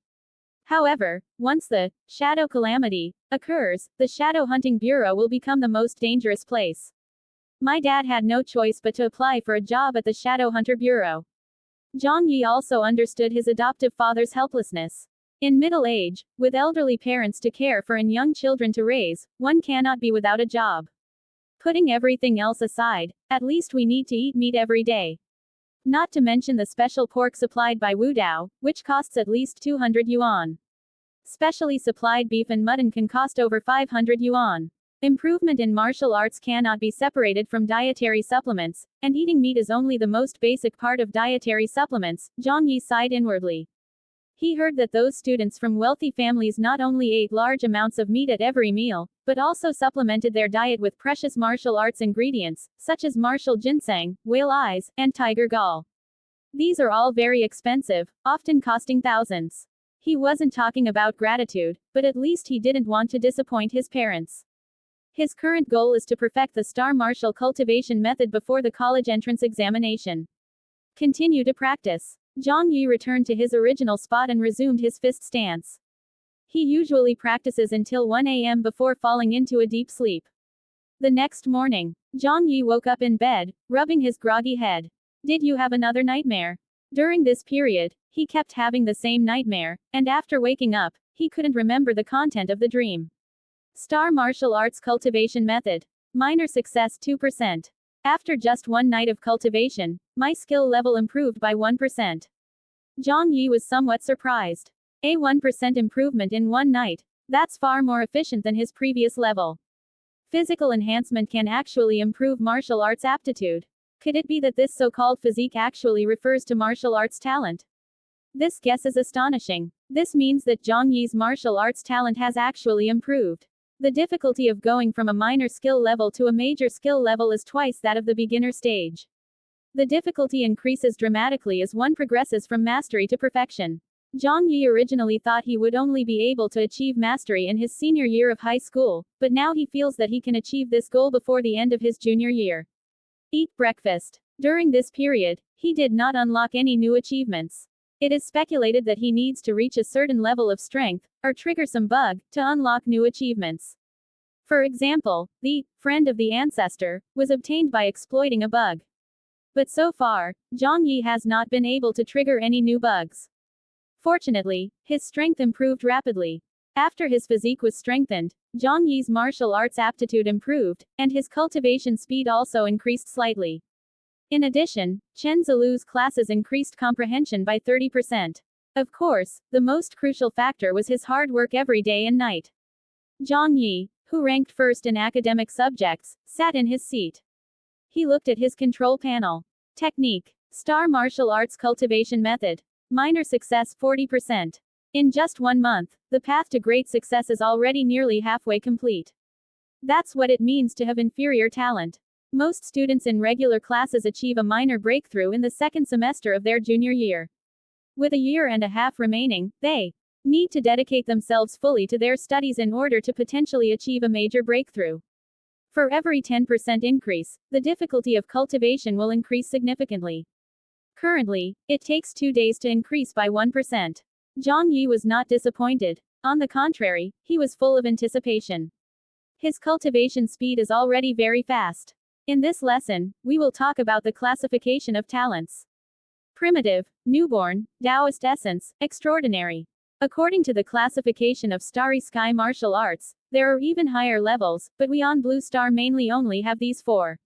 However, once the Shadow Calamity occurs, the Shadow Hunting Bureau will become the most dangerous place. My dad had no choice but to apply for a job at the Shadow Hunter Bureau. Zhang Yi also understood his adoptive father's helplessness. In middle age, with elderly parents to care for and young children to raise, one cannot be without a job. Putting everything else aside, at least we need to eat meat every day. Not to mention the special pork supplied by Wudao, which costs at least 200 yuan. Specially supplied beef and mutton can cost over 500 yuan. Improvement in martial arts cannot be separated from dietary supplements, and eating meat is only the most basic part of dietary supplements, Zhang Yi sighed inwardly. He heard that those students from wealthy families not only ate large amounts of meat at every meal, but also supplemented their diet with precious martial arts ingredients, such as martial ginseng, whale eyes, and tiger gall. These are all very expensive, often costing thousands. He wasn't talking about gratitude, but at least he didn't want to disappoint his parents. His current goal is to perfect the star martial cultivation method before the college entrance examination. Continue to practice. Zhang Yi returned to his original spot and resumed his fist stance. He usually practices until 1 a.m. before falling into a deep sleep. The next morning, Zhang Yi woke up in bed, rubbing his groggy head. Did you have another nightmare? During this period, he kept having the same nightmare, and after waking up, he couldn't remember the content of the dream. Star Martial Arts Cultivation Method. Minor success 2%. After just one night of cultivation, my skill level improved by 1%. Zhang Yi was somewhat surprised. A 1% improvement in one night. That's far more efficient than his previous level. Physical enhancement can actually improve martial arts aptitude. Could it be that this so-called physique actually refers to martial arts talent? This guess is astonishing. This means that Zhang Yi's martial arts talent has actually improved. The difficulty of going from a minor skill level to a major skill level is twice that of the beginner stage. The difficulty increases dramatically as one progresses from mastery to perfection. Zhang Yi originally thought he would only be able to achieve mastery in his senior year of high school, but now he feels that he can achieve this goal before the end of his junior year. Eat breakfast. During this period, he did not unlock any new achievements. It is speculated that he needs to reach a certain level of strength, or trigger some bug, to unlock new achievements. For example, the friend of the ancestor was obtained by exploiting a bug. But so far, Zhang Yi has not been able to trigger any new bugs. Fortunately, his strength improved rapidly. After his physique was strengthened, Zhang Yi's martial arts aptitude improved, and his cultivation speed also increased slightly. In addition, Chen Zilu's classes increased comprehension by 30%. Of course, the most crucial factor was his hard work every day and night. Zhang Yi, who ranked first in academic subjects, sat in his seat. He looked at his control panel. Technique. Star Martial Arts Cultivation Method. Minor success 40%. In just 1 month, the path to great success is already nearly halfway complete. That's what it means to have inferior talent. Most students in regular classes achieve a minor breakthrough in the second semester of their junior year. With a year and a half remaining, they need to dedicate themselves fully to their studies in order to potentially achieve a major breakthrough. For every 10% increase, the difficulty of cultivation will increase significantly. Currently, it takes 2 days to increase by 1%. Zhang Yi was not disappointed. On the contrary, he was full of anticipation. His cultivation speed is already very fast. In this lesson, we will talk about the classification of talents. Primitive, newborn, Taoist essence, extraordinary. According to the classification of Starry Sky martial arts, there are even higher levels, but we on Blue Star mainly only have these 4.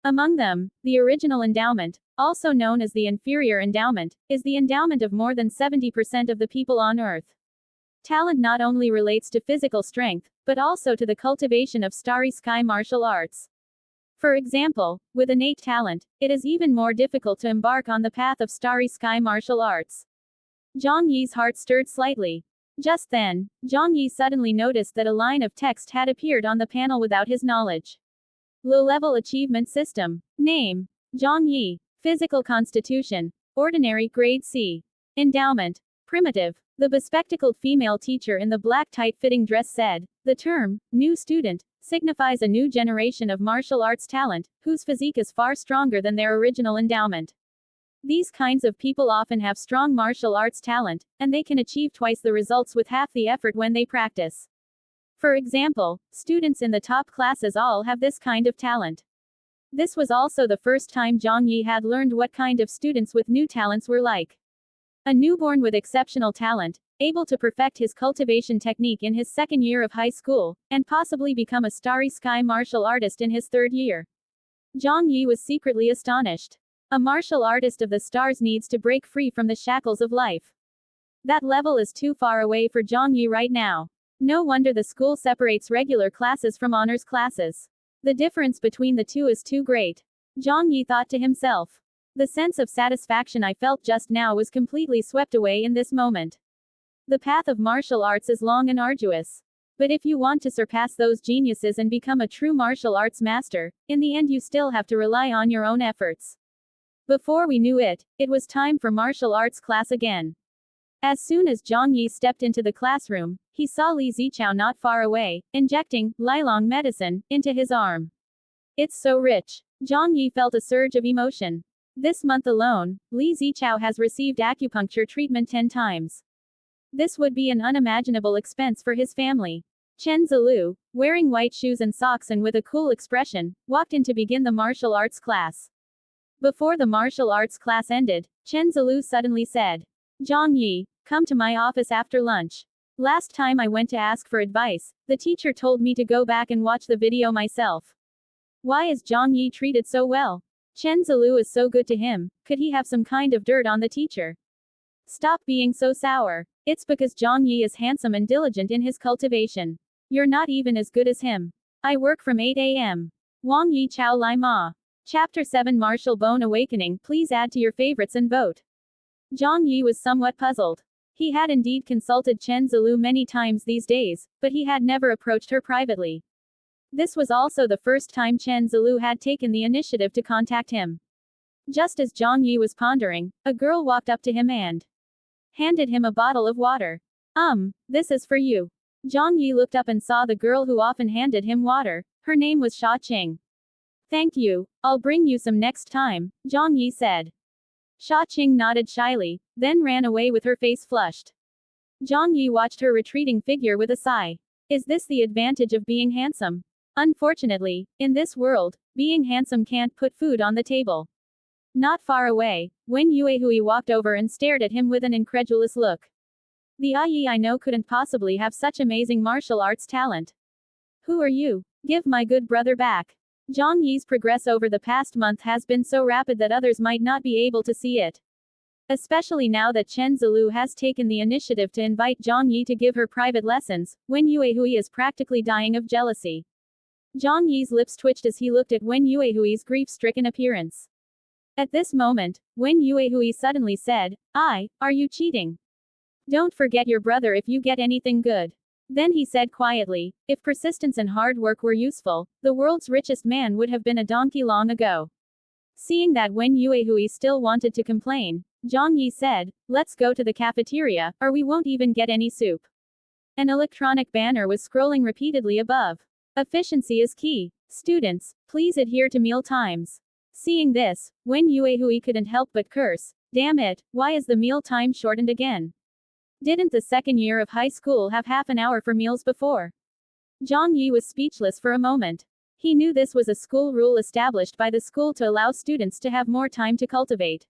Among them, the original endowment, also known as the inferior endowment, is the endowment of more than 70% of the people on Earth. Talent not only relates to physical strength, but also to the cultivation of Starry Sky martial arts. For example, with innate talent, it is even more difficult to embark on the path of Starry Sky martial arts. Zhang Yi's heart stirred slightly. Just then, Zhang Yi suddenly noticed that a line of text had appeared on the panel without his knowledge. Low-level achievement system. Name. Zhang Yi. Physical constitution. Ordinary grade C. Endowment. Primitive. The bespectacled female teacher in the black tight-fitting dress said, the term, new student, signifies a new generation of martial arts talent, whose physique is far stronger than their original endowment. These kinds of people often have strong martial arts talent, and they can achieve twice the results with half the effort when they practice. For example, students in the top classes all have this kind of talent. This was also the first time Zhang Yi had learned what kind of students with new talents were like. A newborn with exceptional talent, able to perfect his cultivation technique in his second year of high school, and possibly become a Starry Sky martial artist in his third year. Zhang Yi was secretly astonished. A martial artist of the stars needs to break free from the shackles of life. That level is too far away for Zhang Yi right now. No wonder the school separates regular classes from honors classes. The difference between the two is too great. Zhang Yi thought to himself. The sense of satisfaction I felt just now was completely swept away in this moment. The path of martial arts is long and arduous. But if you want to surpass those geniuses and become a true martial arts master, in the end you still have to rely on your own efforts. Before we knew it, it was time for martial arts class again. As soon as Zhang Yi stepped into the classroom, he saw Li Zichao not far away, injecting Lilong medicine into his arm. It's so rich. Zhang Yi felt a surge of emotion. This month alone, Li Zichao has received acupuncture treatment 10 times. This would be an unimaginable expense for his family. Chen Zilu, wearing white shoes and socks and with a cool expression, walked in to begin the martial arts class. Before the martial arts class ended, Chen Zilu suddenly said, Zhang Yi, come to my office after lunch. Last time I went to ask for advice, the teacher told me to go back and watch the video myself. Why is Zhang Yi treated so well? Chen Zilu is so good to him, could he have some kind of dirt on the teacher? Stop being so sour. It's because Zhang Yi is handsome and diligent in his cultivation. You're not even as good as him. I work from 8 a.m. Wang Yi Chao Lai Ma. Chapter 7 Martial Bone Awakening. Please add to your favorites and vote. Zhang Yi was somewhat puzzled. He had indeed consulted Chen Zilu many times these days, but he had never approached her privately. This was also the first time Chen Zilu had taken the initiative to contact him. Just as Zhang Yi was pondering, a girl walked up to him and handed him a bottle of water. This is for you. Zhang Yi looked up and saw the girl who often handed him water. Her name was Sha Qing. Thank you, I'll bring you some next time, Zhang Yi said. Sha Qing nodded shyly, then ran away with her face flushed. Zhang Yi watched her retreating figure with a sigh. Is this the advantage of being handsome? Unfortunately, in this world, being handsome can't put food on the table. Not far away, Wen Yuehui walked over and stared at him with an incredulous look. The Yi I know couldn't possibly have such amazing martial arts talent. Who are you? Give my good brother back. Zhang Yi's progress over the past month has been so rapid that others might not be able to see it. Especially now that Chen Zilu has taken the initiative to invite Zhang Yi to give her private lessons, Wen Yuehui is practically dying of jealousy. Zhang Yi's lips twitched as he looked at Wen Yuehui's grief-stricken appearance. At this moment, Wen Yuehui suddenly said, are you cheating? Don't forget your brother if you get anything good. Then he said quietly, if persistence and hard work were useful, the world's richest man would have been a donkey long ago. Seeing that Wen Yuehui still wanted to complain, Zhang Yi said, let's go to the cafeteria, or we won't even get any soup. An electronic banner was scrolling repeatedly above. Efficiency is key. Students, please adhere to meal times. Seeing this, Wen Yuehui couldn't help but curse. Damn it, why is the meal time shortened again? Didn't the second year of high school have half an hour for meals before? Zhang Yi was speechless for a moment. He knew this was a school rule established by the school to allow students to have more time to cultivate.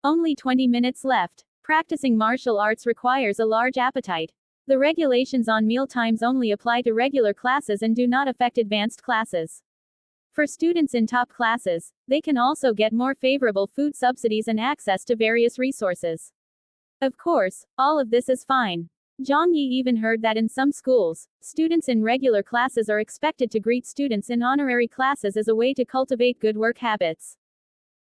Only 20 minutes left. Practicing martial arts requires a large appetite. The regulations on meal times only apply to regular classes and do not affect advanced classes. For students in top classes, they can also get more favorable food subsidies and access to various resources. Of course, all of this is fine. Zhang Yi even heard that in some schools, students in regular classes are expected to greet students in honorary classes as a way to cultivate good work habits.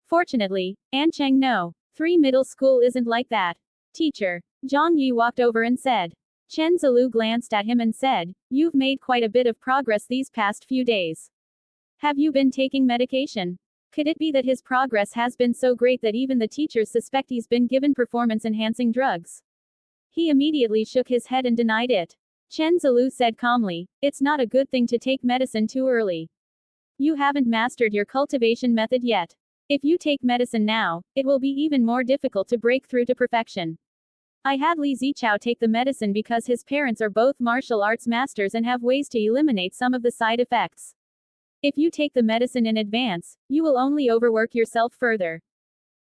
Fortunately, Ancheng No. 3 Middle School isn't like that. Teacher. Zhang Yi walked over and said. Chen Zilu glanced at him and said, you've made quite a bit of progress these past few days. Have you been taking medication? Could it be that his progress has been so great that even the teachers suspect he's been given performance-enhancing drugs? He immediately shook his head and denied it. Chen Zilu said calmly, it's not a good thing to take medicine too early. You haven't mastered your cultivation method yet. If you take medicine now, it will be even more difficult to break through to perfection. I had Li Zichao take the medicine because his parents are both martial arts masters and have ways to eliminate some of the side effects. If you take the medicine in advance, you will only overwork yourself further.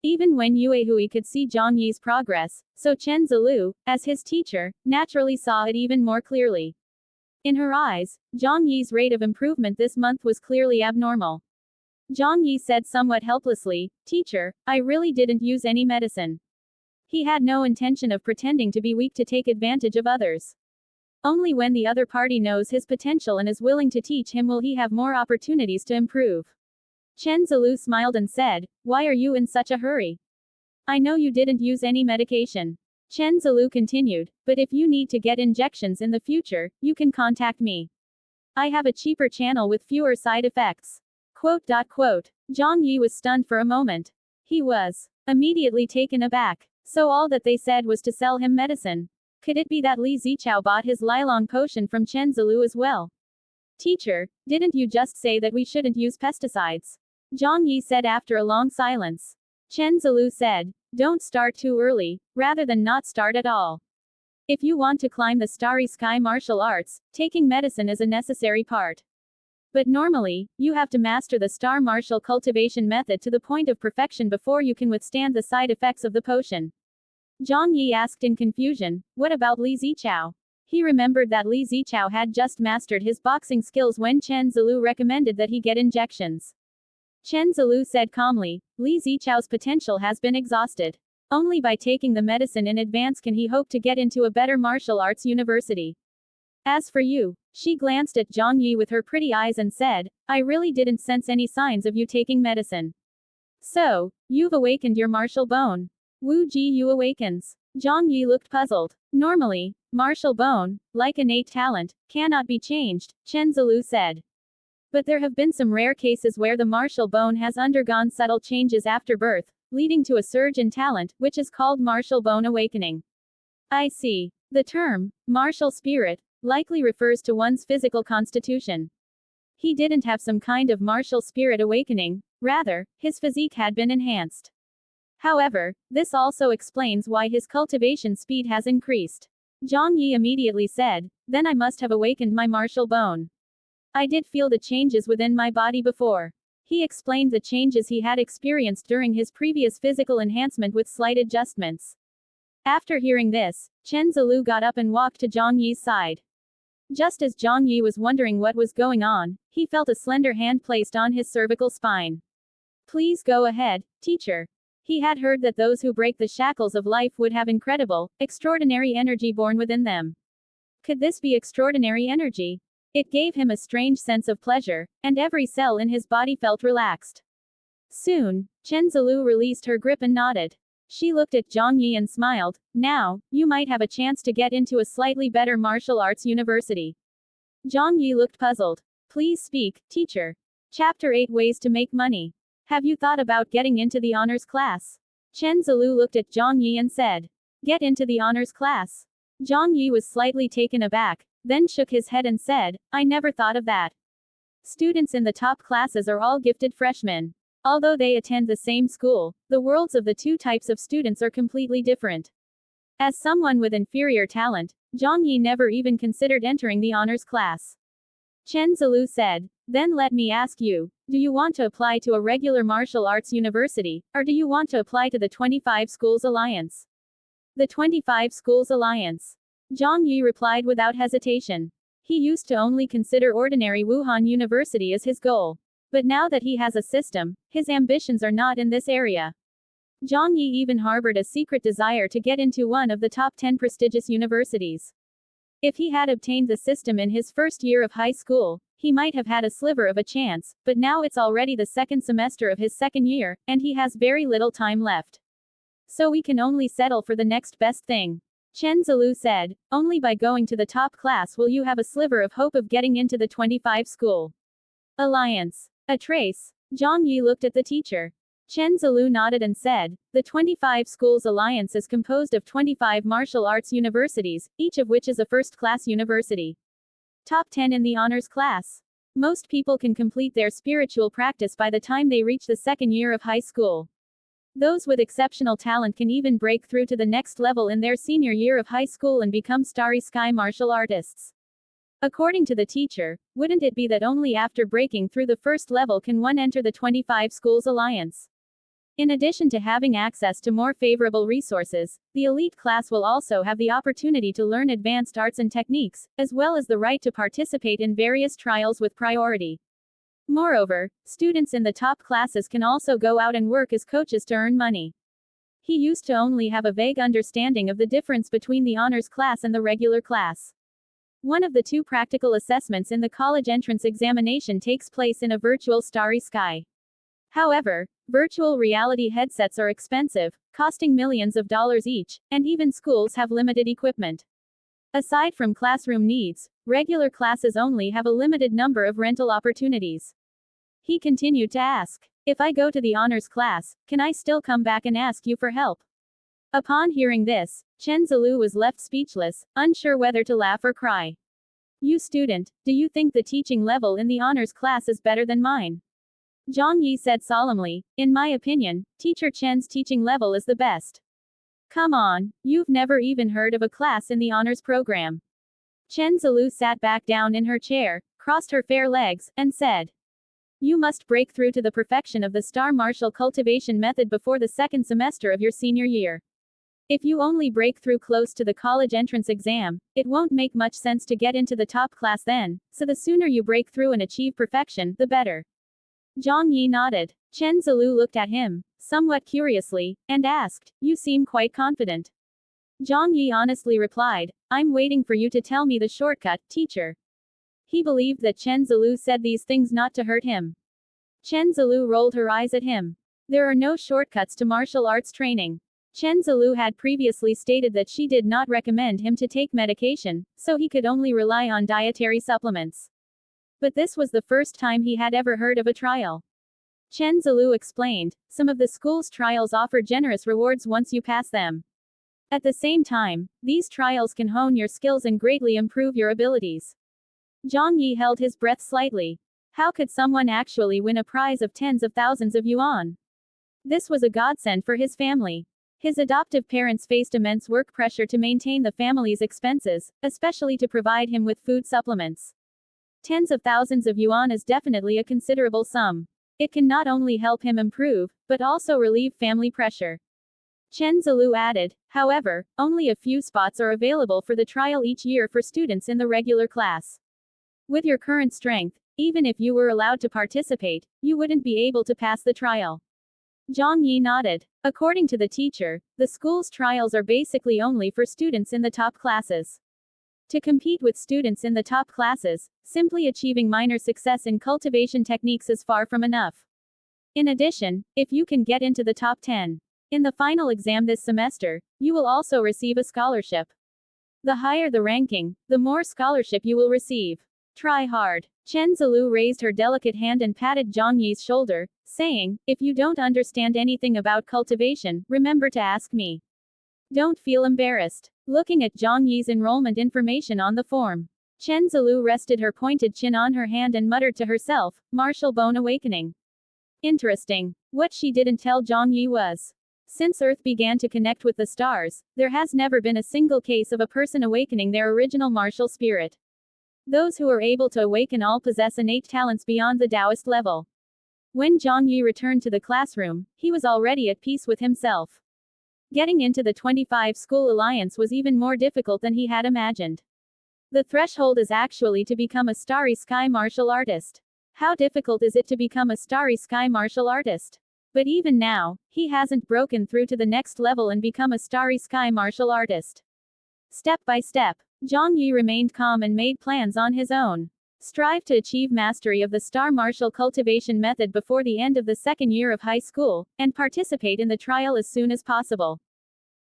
Even Wen Yuehui could see Zhang Yi's progress, so Chen Zilu, as his teacher, naturally saw it even more clearly. In her eyes, Zhang Yi's rate of improvement this month was clearly abnormal. Zhang Yi said somewhat helplessly, Teacher, I really didn't use any medicine. He had no intention of pretending to be weak to take advantage of others. Only when the other party knows his potential and is willing to teach him will he have more opportunities to improve. Chen Zilu smiled and said, why are you in such a hurry? I know you didn't use any medication. Chen Zilu continued, but if you need to get injections in the future, you can contact me. I have a cheaper channel with fewer side effects. Zhang Yi was stunned for a moment. He was immediately taken aback. So all that they said was to sell him medicine. Could it be that Li Zichao bought his Lilong potion from Chen Zilu as well? Teacher, didn't you just say that we shouldn't use pesticides? Zhang Yi said after a long silence. Chen Zilu said, don't start too early, rather than not start at all. If you want to climb the starry sky martial arts, taking medicine is a necessary part. But normally, you have to master the star martial cultivation method to the point of perfection before you can withstand the side effects of the potion. Zhang Yi asked in confusion, what about Li Zichao? He remembered that Li Zichao had just mastered his boxing skills when Chen Zilu recommended that he get injections. Chen Zilu said calmly, Li Zichao's potential has been exhausted. Only by taking the medicine in advance can he hope to get into a better martial arts university. As for you, she glanced at Zhang Yi with her pretty eyes and said, I really didn't sense any signs of you taking medicine. So, you've awakened your martial bone. Wu Ji Yu awakens. Zhang Yi looked puzzled. Normally, martial bone, like innate talent, cannot be changed, Chen Zilu said. But there have been some rare cases where the martial bone has undergone subtle changes after birth, leading to a surge in talent, which is called martial bone awakening. I see. The term, martial spirit, likely refers to one's physical constitution. He didn't have some kind of martial spirit awakening, rather, his physique had been enhanced. However, this also explains why his cultivation speed has increased. Zhang Yi immediately said, then I must have awakened my martial bone. I did feel the changes within my body before. He explained the changes he had experienced during his previous physical enhancement with slight adjustments. After hearing this, Chen Zilu got up and walked to Zhang Yi's side. Just as Zhang Yi was wondering what was going on, he felt a slender hand placed on his cervical spine. Please go ahead, teacher. He had heard that those who break the shackles of life would have incredible, extraordinary energy born within them. Could this be extraordinary energy? It gave him a strange sense of pleasure, and every cell in his body felt relaxed. Soon, Chen Zilu released her grip and nodded. She looked at Zhang Yi and smiled. Now, you might have a chance to get into a slightly better martial arts university. Zhang Yi looked puzzled. Please speak, teacher. Chapter 8 Ways to Make Money. Have you thought about getting into the honors class? Chen Zilu looked at Zhang Yi and said. Get into the honors class? Zhang Yi was slightly taken aback, then shook his head and said, I never thought of that. Students in the top classes are all gifted freshmen. Although they attend the same school, the worlds of the two types of students are completely different. As someone with inferior talent, Zhang Yi never even considered entering the honors class. Chen Zilu said, then let me ask you, do you want to apply to a regular martial arts university, or do you want to apply to the 25 Schools Alliance? The 25 Schools Alliance. Zhang Yi replied without hesitation. He used to only consider ordinary Wuhan University as his goal. But now that he has a system, his ambitions are not in this area. Zhang Yi even harbored a secret desire to get into one of the top 10 prestigious universities. If he had obtained the system in his first year of high school, he might have had a sliver of a chance, but now it's already the second semester of his second year, and he has very little time left. So we can only settle for the next best thing. Chen Zilu said, only by going to the top class will you have a sliver of hope of getting into the 25 School Alliance. A trace. Zhang Yi looked at the teacher. Chen Zilu nodded and said, the 25 Schools Alliance is composed of 25 martial arts universities, each of which is a first-class university. Top 10 in the honors class. Most people can complete their spiritual practice by the time they reach the second year of high school. Those with exceptional talent can even break through to the next level in their senior year of high school and become starry sky martial artists. According to the teacher, wouldn't it be that only after breaking through the first level can one enter the 25 Schools Alliance? In addition to having access to more favorable resources, the elite class will also have the opportunity to learn advanced arts and techniques, as well as the right to participate in various trials with priority. Moreover, students in the top classes can also go out and work as coaches to earn money. He used to only have a vague understanding of the difference between the honors class and the regular class. One of the two practical assessments in the college entrance examination takes place in a virtual starry sky. However, virtual reality headsets are expensive, costing millions of dollars each, and even schools have limited equipment. Aside from classroom needs, regular classes only have a limited number of rental opportunities. He continued to ask, if I go to the honors class, can I still come back and ask you for help? Upon hearing this, Chen Zilu was left speechless, unsure whether to laugh or cry. You student, do you think the teaching level in the honors class is better than mine? Zhang Yi said solemnly, in my opinion, Teacher Chen's teaching level is the best. Come on, you've never even heard of a class in the honors program. Chen Zilu sat back down in her chair, crossed her fair legs, and said, you must break through to the perfection of the star martial cultivation method before the second semester of your senior year. If you only break through close to the college entrance exam, it won't make much sense to get into the top class then, so the sooner you break through and achieve perfection, the better. Zhang Yi nodded. Chen Zilu looked at him, somewhat curiously, and asked, you seem quite confident. Zhang Yi honestly replied, I'm waiting for you to tell me the shortcut, teacher. He believed that Chen Zilu said these things not to hurt him. Chen Zilu rolled her eyes at him. There are no shortcuts to martial arts training. Chen Zilu had previously stated that she did not recommend him to take medication, so he could only rely on dietary supplements. But this was the first time he had ever heard of a trial. Chen Zilu explained, some of the school's trials offer generous rewards once you pass them. At the same time, these trials can hone your skills and greatly improve your abilities. Zhang Yi held his breath slightly. How could someone actually win a prize of tens of thousands of yuan? This was a godsend for his family. His adoptive parents faced immense work pressure to maintain the family's expenses, especially to provide him with food supplements. Tens of thousands of yuan is definitely a considerable sum. It can not only help him improve, but also relieve family pressure. Chen Zilu added, however, only a few spots are available for the trial each year for students in the regular class. With your current strength, even if you were allowed to participate, you wouldn't be able to pass the trial. Zhang Yi nodded. According to the teacher, the school's trials are basically only for students in the top classes. To compete with students in the top classes, simply achieving minor success in cultivation techniques is far from enough. In addition, if you can get into the top 10 in the final exam this semester, you will also receive a scholarship. The higher the ranking, the more scholarship you will receive. Try hard. Chen Zilu raised her delicate hand and patted Zhang Yi's shoulder, saying, if you don't understand anything about cultivation, remember to ask me. Don't feel embarrassed. Looking at Zhang Yi's enrollment information on the form, Chen Zilu rested her pointed chin on her hand and muttered to herself, Martial Bone Awakening. Interesting. What she didn't tell Zhang Yi was, since Earth began to connect with the stars, there has never been a single case of a person awakening their original martial spirit. Those who are able to awaken all possess innate talents beyond the Taoist level. When Zhang Yi returned to the classroom, he was already at peace with himself. Getting into the 25 School Alliance was even more difficult than he had imagined. The threshold is actually to become a Starry Sky martial artist. How difficult is it to become a Starry Sky martial artist? But even now, he hasn't broken through to the next level and become a Starry Sky martial artist. Step by step, Zhang Yi remained calm and made plans on his own. Strive to achieve mastery of the star martial cultivation method before the end of the second year of high school, and participate in the trial as soon as possible.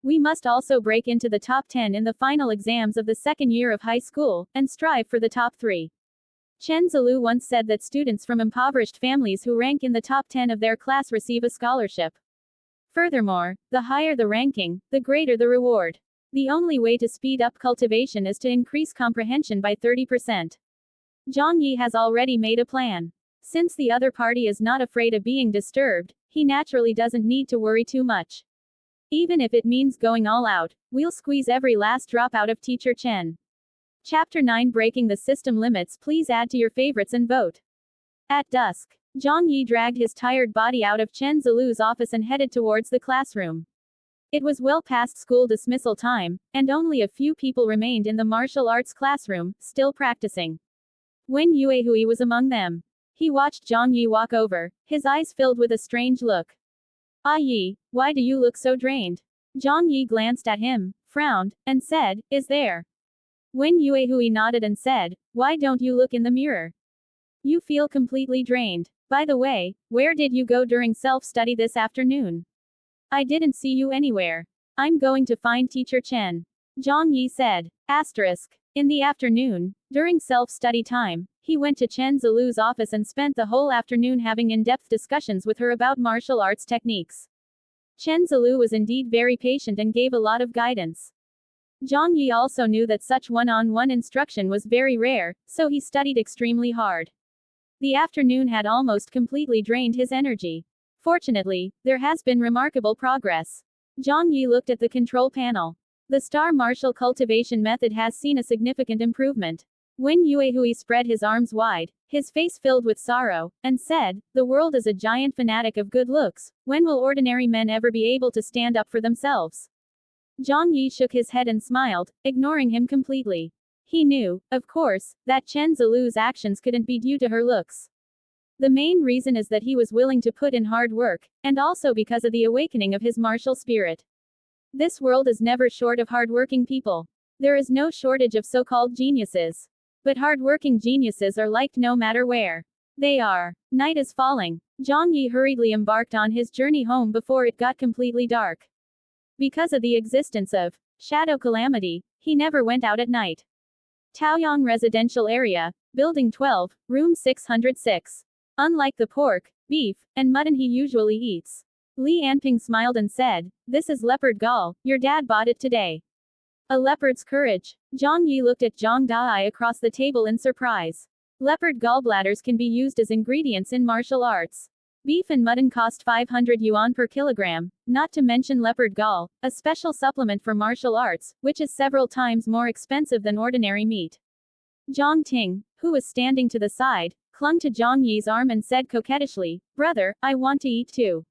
We must also break into the top 10 in the final exams of the second year of high school, and strive for the top 3. Chen Zilu once said that students from impoverished families who rank in the top 10 of their class receive a scholarship. Furthermore, the higher the ranking, the greater the reward. The only way to speed up cultivation is to increase comprehension by 30%. Zhang Yi has already made a plan. Since the other party is not afraid of being disturbed, he naturally doesn't need to worry too much. Even if it means going all out, we'll squeeze every last drop out of Teacher Chen. Chapter 9 Breaking the System Limits. Please add to your favorites and vote. At dusk, Zhang Yi dragged his tired body out of Chen Zilu's office and headed towards the classroom. It was well past school dismissal time, and only a few people remained in the martial arts classroom, still practicing. Wen Yuehui was among them. He watched Zhang Yi walk over, his eyes filled with a strange look. Ah Yi, why do you look so drained? Zhang Yi glanced at him, frowned, and said, is there? Wen Yuehui nodded and said, why don't you look in the mirror? You feel completely drained. By the way, where did you go during self-study this afternoon? I didn't see you anywhere. I'm going to find Teacher Chen. Zhang Yi said. In the afternoon, during self-study time, he went to Chen Zilu's office and spent the whole afternoon having in-depth discussions with her about martial arts techniques. Chen Zilu was indeed very patient and gave a lot of guidance. Zhang Yi also knew that such one-on-one instruction was very rare, so he studied extremely hard. The afternoon had almost completely drained his energy. Fortunately, there has been remarkable progress. Zhang Yi looked at the control panel. The star martial cultivation method has seen a significant improvement. Wen Yuehui spread his arms wide, his face filled with sorrow, and said, the world is a giant fanatic of good looks. When will ordinary men ever be able to stand up for themselves? Zhang Yi shook his head and smiled, ignoring him completely. He knew, of course, that Chen Zilu's actions couldn't be due to her looks. The main reason is that he was willing to put in hard work, and also because of the awakening of his martial spirit. This world is never short of hardworking people. There is no shortage of so-called geniuses. But hardworking geniuses are liked no matter where they are. Night is falling. Zhang Yi hurriedly embarked on his journey home before it got completely dark. Because of the existence of shadow calamity, he never went out at night. Taoyang Residential Area, Building 12, Room 606. Unlike the pork, beef, and mutton he usually eats, Li Anping smiled and said, "This is leopard gall, your dad bought it today." A leopard's courage. Zhang Yi looked at Zhang Dai across the table in surprise. Leopard gallbladders can be used as ingredients in martial arts. Beef and mutton cost 500 yuan per kilogram, not to mention leopard gall, a special supplement for martial arts, which is several times more expensive than ordinary meat. Zhang Ting, who was standing to the side, clung to Zhang Yi's arm and said coquettishly, "Brother, I want to eat too."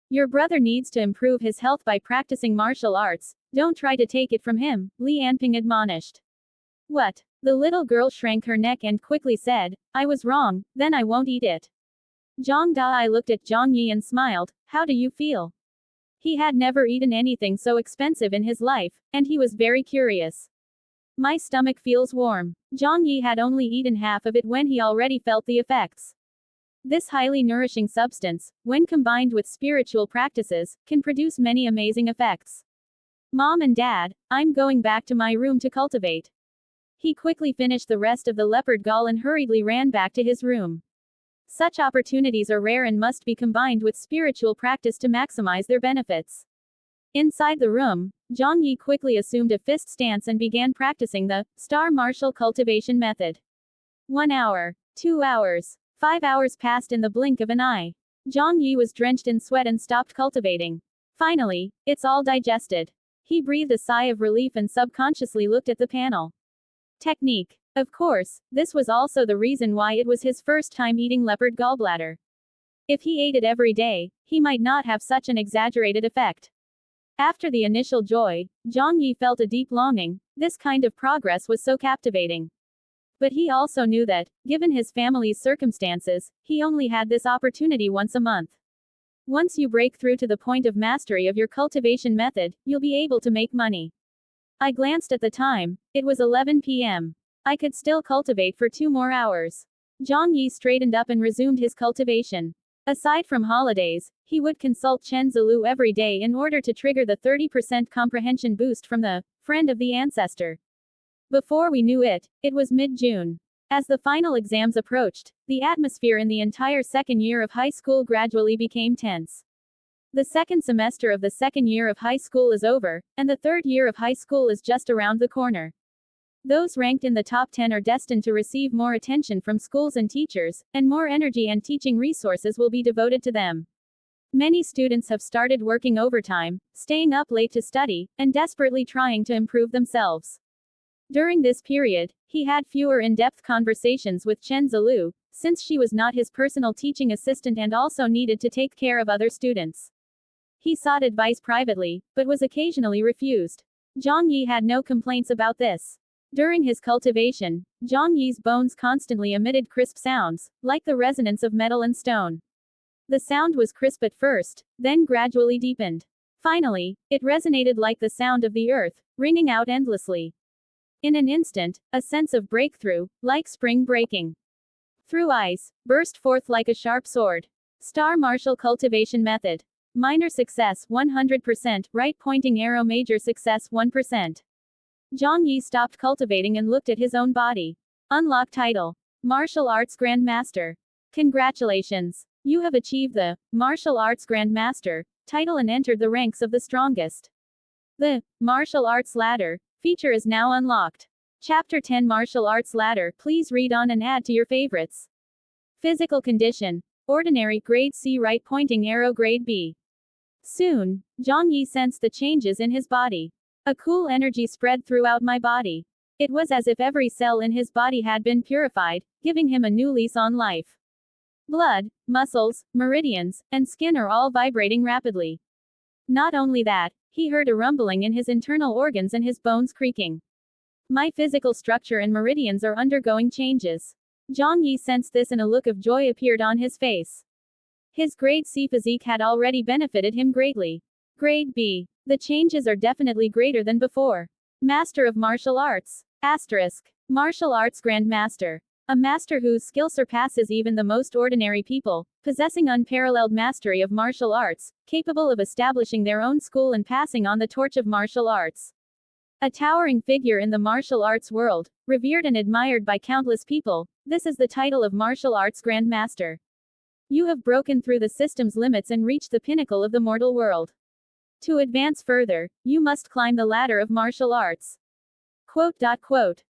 "Your brother needs to improve his health by practicing martial arts, don't try to take it from him," Li Anping admonished. "What?" The little girl shrank her neck and quickly said, "I was wrong, then I won't eat it." Zhang Dai looked at Zhang Yi and smiled, "How do you feel?" He had never eaten anything so expensive in his life, and he was very curious. "My stomach feels warm." Zhang Yi had only eaten half of it when he already felt the effects. This highly nourishing substance, when combined with spiritual practices, can produce many amazing effects. "Mom and Dad, I'm going back to my room to cultivate." He quickly finished the rest of the leopard gall and hurriedly ran back to his room. Such opportunities are rare and must be combined with spiritual practice to maximize their benefits. Inside the room, Zhang Yi quickly assumed a fist stance and began practicing the star martial cultivation method. 1 hour, 2 hours, 5 hours passed in the blink of an eye. Zhang Yi was drenched in sweat and stopped cultivating. Finally, it's all digested. He breathed a sigh of relief and subconsciously looked at the panel. Technique. Of course, this was also the reason why it was his first time eating leopard gallbladder. If he ate it every day, he might not have such an exaggerated effect. After the initial joy, Zhang Yi felt a deep longing. This kind of progress was so captivating. But he also knew that, given his family's circumstances, he only had this opportunity once a month. Once you break through to the point of mastery of your cultivation method, you'll be able to make money. I glanced at the time, it was 11 p.m. I could still cultivate for 2 more hours. Zhang Yi straightened up and resumed his cultivation. Aside from holidays, he would consult Chen Zilu every day in order to trigger the 30% comprehension boost from the friend of the ancestor. Before we knew it, it was mid-June. As the final exams approached, the atmosphere in the entire second year of high school gradually became tense. The second semester of the second year of high school is over, and the third year of high school is just around the corner. Those ranked in the top 10 are destined to receive more attention from schools and teachers, and more energy and teaching resources will be devoted to them. Many students have started working overtime, staying up late to study, and desperately trying to improve themselves. During this period, he had fewer in-depth conversations with Chen Zilu, since she was not his personal teaching assistant and also needed to take care of other students. He sought advice privately, but was occasionally refused. Zhang Yi had no complaints about this. During his cultivation, Zhang Yi's bones constantly emitted crisp sounds, like the resonance of metal and stone. The sound was crisp at first, then gradually deepened. Finally, it resonated like the sound of the earth, ringing out endlessly. In an instant, a sense of breakthrough, like spring breaking through ice, burst forth like a sharp sword. Star martial cultivation method. Minor success 100%, right pointing arrow. Major success 1%. Zhang Yi stopped cultivating and looked at his own body. Unlock title. Martial Arts Grand Master. Congratulations. You have achieved the Martial Arts Grand Master title and entered the ranks of the strongest. The Martial Arts Ladder feature is now unlocked. Chapter 10 Martial Arts Ladder. Please read on and add to your favorites. Physical condition. Ordinary grade C, right pointing arrow grade B. Soon, Zhang Yi sensed the changes in his body. A cool energy spread throughout my body. It was as if every cell in his body had been purified, giving him a new lease on life. Blood, muscles, meridians, and skin are all vibrating rapidly. Not only that, he heard a rumbling in his internal organs and his bones creaking. My physical structure and meridians are undergoing changes. Zhang Yi sensed this and a look of joy appeared on his face. His grade C physique had already benefited him greatly. Grade B. The changes are definitely greater than before. Master of Martial Arts. Asterisk. Martial Arts Grand Master. A master whose skill surpasses even the most ordinary people, possessing unparalleled mastery of martial arts, capable of establishing their own school and passing on the torch of martial arts. A towering figure in the martial arts world, revered and admired by countless people, this is the title of Martial Arts Grand Master. You have broken through the system's limits and reached the pinnacle of the mortal world. To advance further, you must climb the ladder of martial arts. Quote.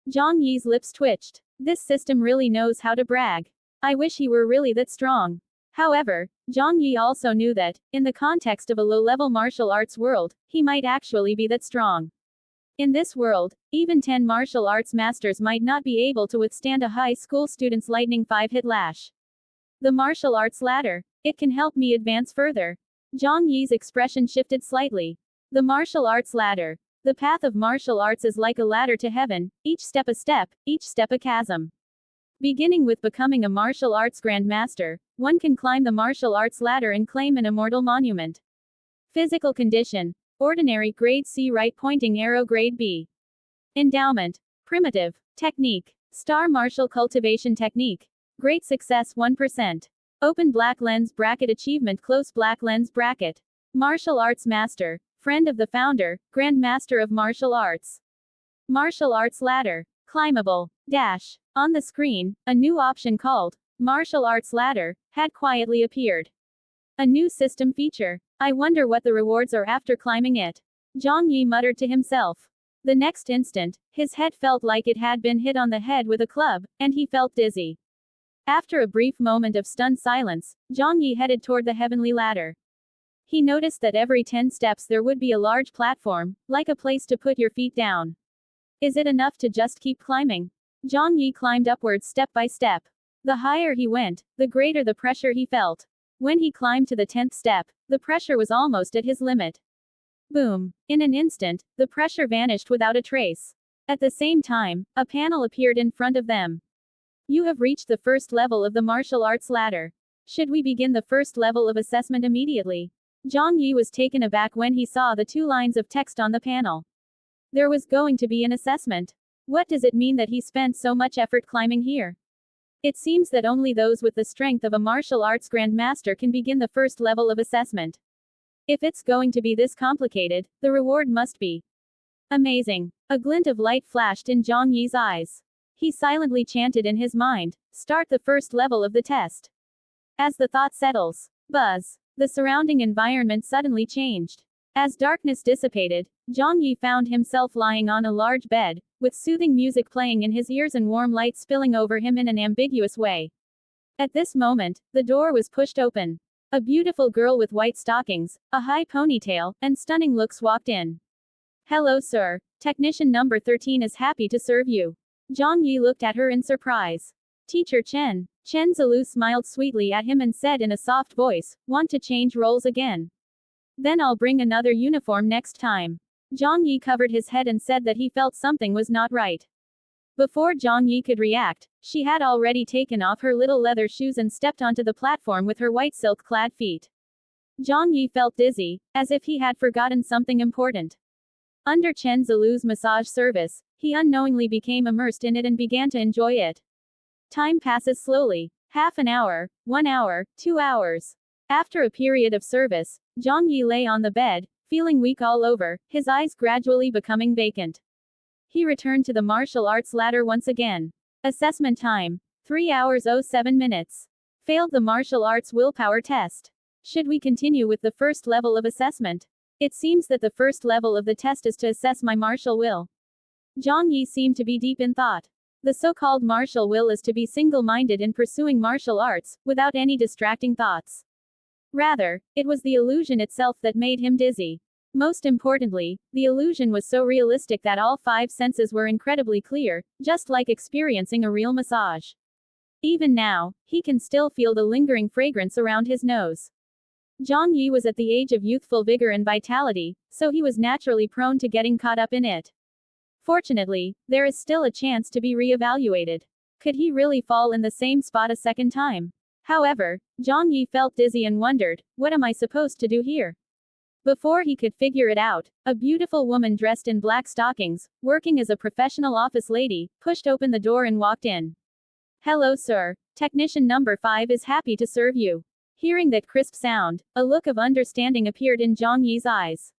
Zhang Yi's lips twitched. This system really knows how to brag. I wish he were really that strong. However, Zhang Yi also knew that, in the context of a low-level martial arts world, he might actually be that strong. In this world, even 10 martial arts masters might not be able to withstand a high school student's lightning 5-hit lash. The martial arts ladder. It can help me advance further. Zhang Yi's expression shifted slightly. The martial arts ladder. The path of martial arts is like a ladder to heaven, each step a chasm. Beginning with becoming a martial arts grandmaster, one can climb the martial arts ladder and claim an immortal monument. Physical condition. Ordinary grade C, right pointing arrow grade B. Endowment. Primitive. Technique. Star martial cultivation technique. Great success 1%. Open black lens bracket achievement close black lens bracket. Martial arts master. Friend of the founder, Grandmaster of Martial Arts. Martial arts ladder. Climbable. Dash. On the screen, a new option called Martial Arts Ladder had quietly appeared. A new system feature. I wonder what the rewards are after climbing it. Zhang Yi muttered to himself. The next instant, his head felt like it had been hit on the head with a club, and he felt dizzy. After a brief moment of stunned silence, Zhang Yi headed toward the heavenly ladder. He noticed that every 10 steps there would be a large platform, like a place to put your feet down. Is it enough to just keep climbing? Zhang Yi climbed upwards step by step. The higher he went, the greater the pressure he felt. When he climbed to the 10th step, the pressure was almost at his limit. Boom! In an instant, the pressure vanished without a trace. At the same time, a panel appeared in front of them. You have reached the first level of the martial arts ladder. Should we begin the first level of assessment immediately? Zhang Yi was taken aback when he saw the 2 lines of text on the panel. There was going to be an assessment. What does it mean that he spent so much effort climbing here? It seems that only those with the strength of a martial arts grandmaster can begin the first level of assessment. If it's going to be this complicated, the reward must be amazing. A glint of light flashed in Zhang Yi's eyes. He silently chanted in his mind, "Start the first level of the test." As the thought settles, buzz. The surrounding environment suddenly changed. As darkness dissipated, Zhang Yi found himself lying on a large bed, with soothing music playing in his ears and warm light spilling over him in an ambiguous way. At this moment, the door was pushed open. A beautiful girl with white stockings, a high ponytail, and stunning looks walked in. "Hello, sir. Technician number 13 is happy to serve you." Zhang Yi looked at her in surprise. "Teacher Chen." Chen Zilu smiled sweetly at him and said in a soft voice, "Want to change roles again? Then I'll bring another uniform next time." Zhang Yi covered his head and said that he felt something was not right. Before Zhang Yi could react, she had already taken off her little leather shoes and stepped onto the platform with her white silk-clad feet. Zhang Yi felt dizzy, as if he had forgotten something important. Under Chen Zilu's massage service, he unknowingly became immersed in it and began to enjoy it. Time passes slowly. Half an hour, 1 hour, 2 hours. After a period of service, Zhang Yi lay on the bed, feeling weak all over, his eyes gradually becoming vacant. He returned to the martial arts ladder once again. Assessment time. 3 hours 07 minutes. Failed the martial arts willpower test. Should we continue with the first level of assessment? It seems that the first level of the test is to assess my martial will. Zhang Yi seemed to be deep in thought. The so-called martial will is to be single-minded in pursuing martial arts, without any distracting thoughts. Rather, it was the illusion itself that made him dizzy. Most importantly, the illusion was so realistic that all 5 senses were incredibly clear, just like experiencing a real massage. Even now, he can still feel the lingering fragrance around his nose. Zhang Yi was at the age of youthful vigor and vitality, so he was naturally prone to getting caught up in it. Fortunately, there is still a chance to be re-evaluated. Could he really fall in the same spot a second time? However, Zhang Yi felt dizzy and wondered, what am I supposed to do here? Before he could figure it out, a beautiful woman dressed in black stockings, working as a professional office lady, pushed open the door and walked in. "Hello, sir. Technician number 5 is happy to serve you." Hearing that crisp sound, a look of understanding appeared in Zhang Yi's eyes.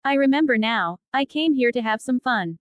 "I remember now. I came here to have some fun.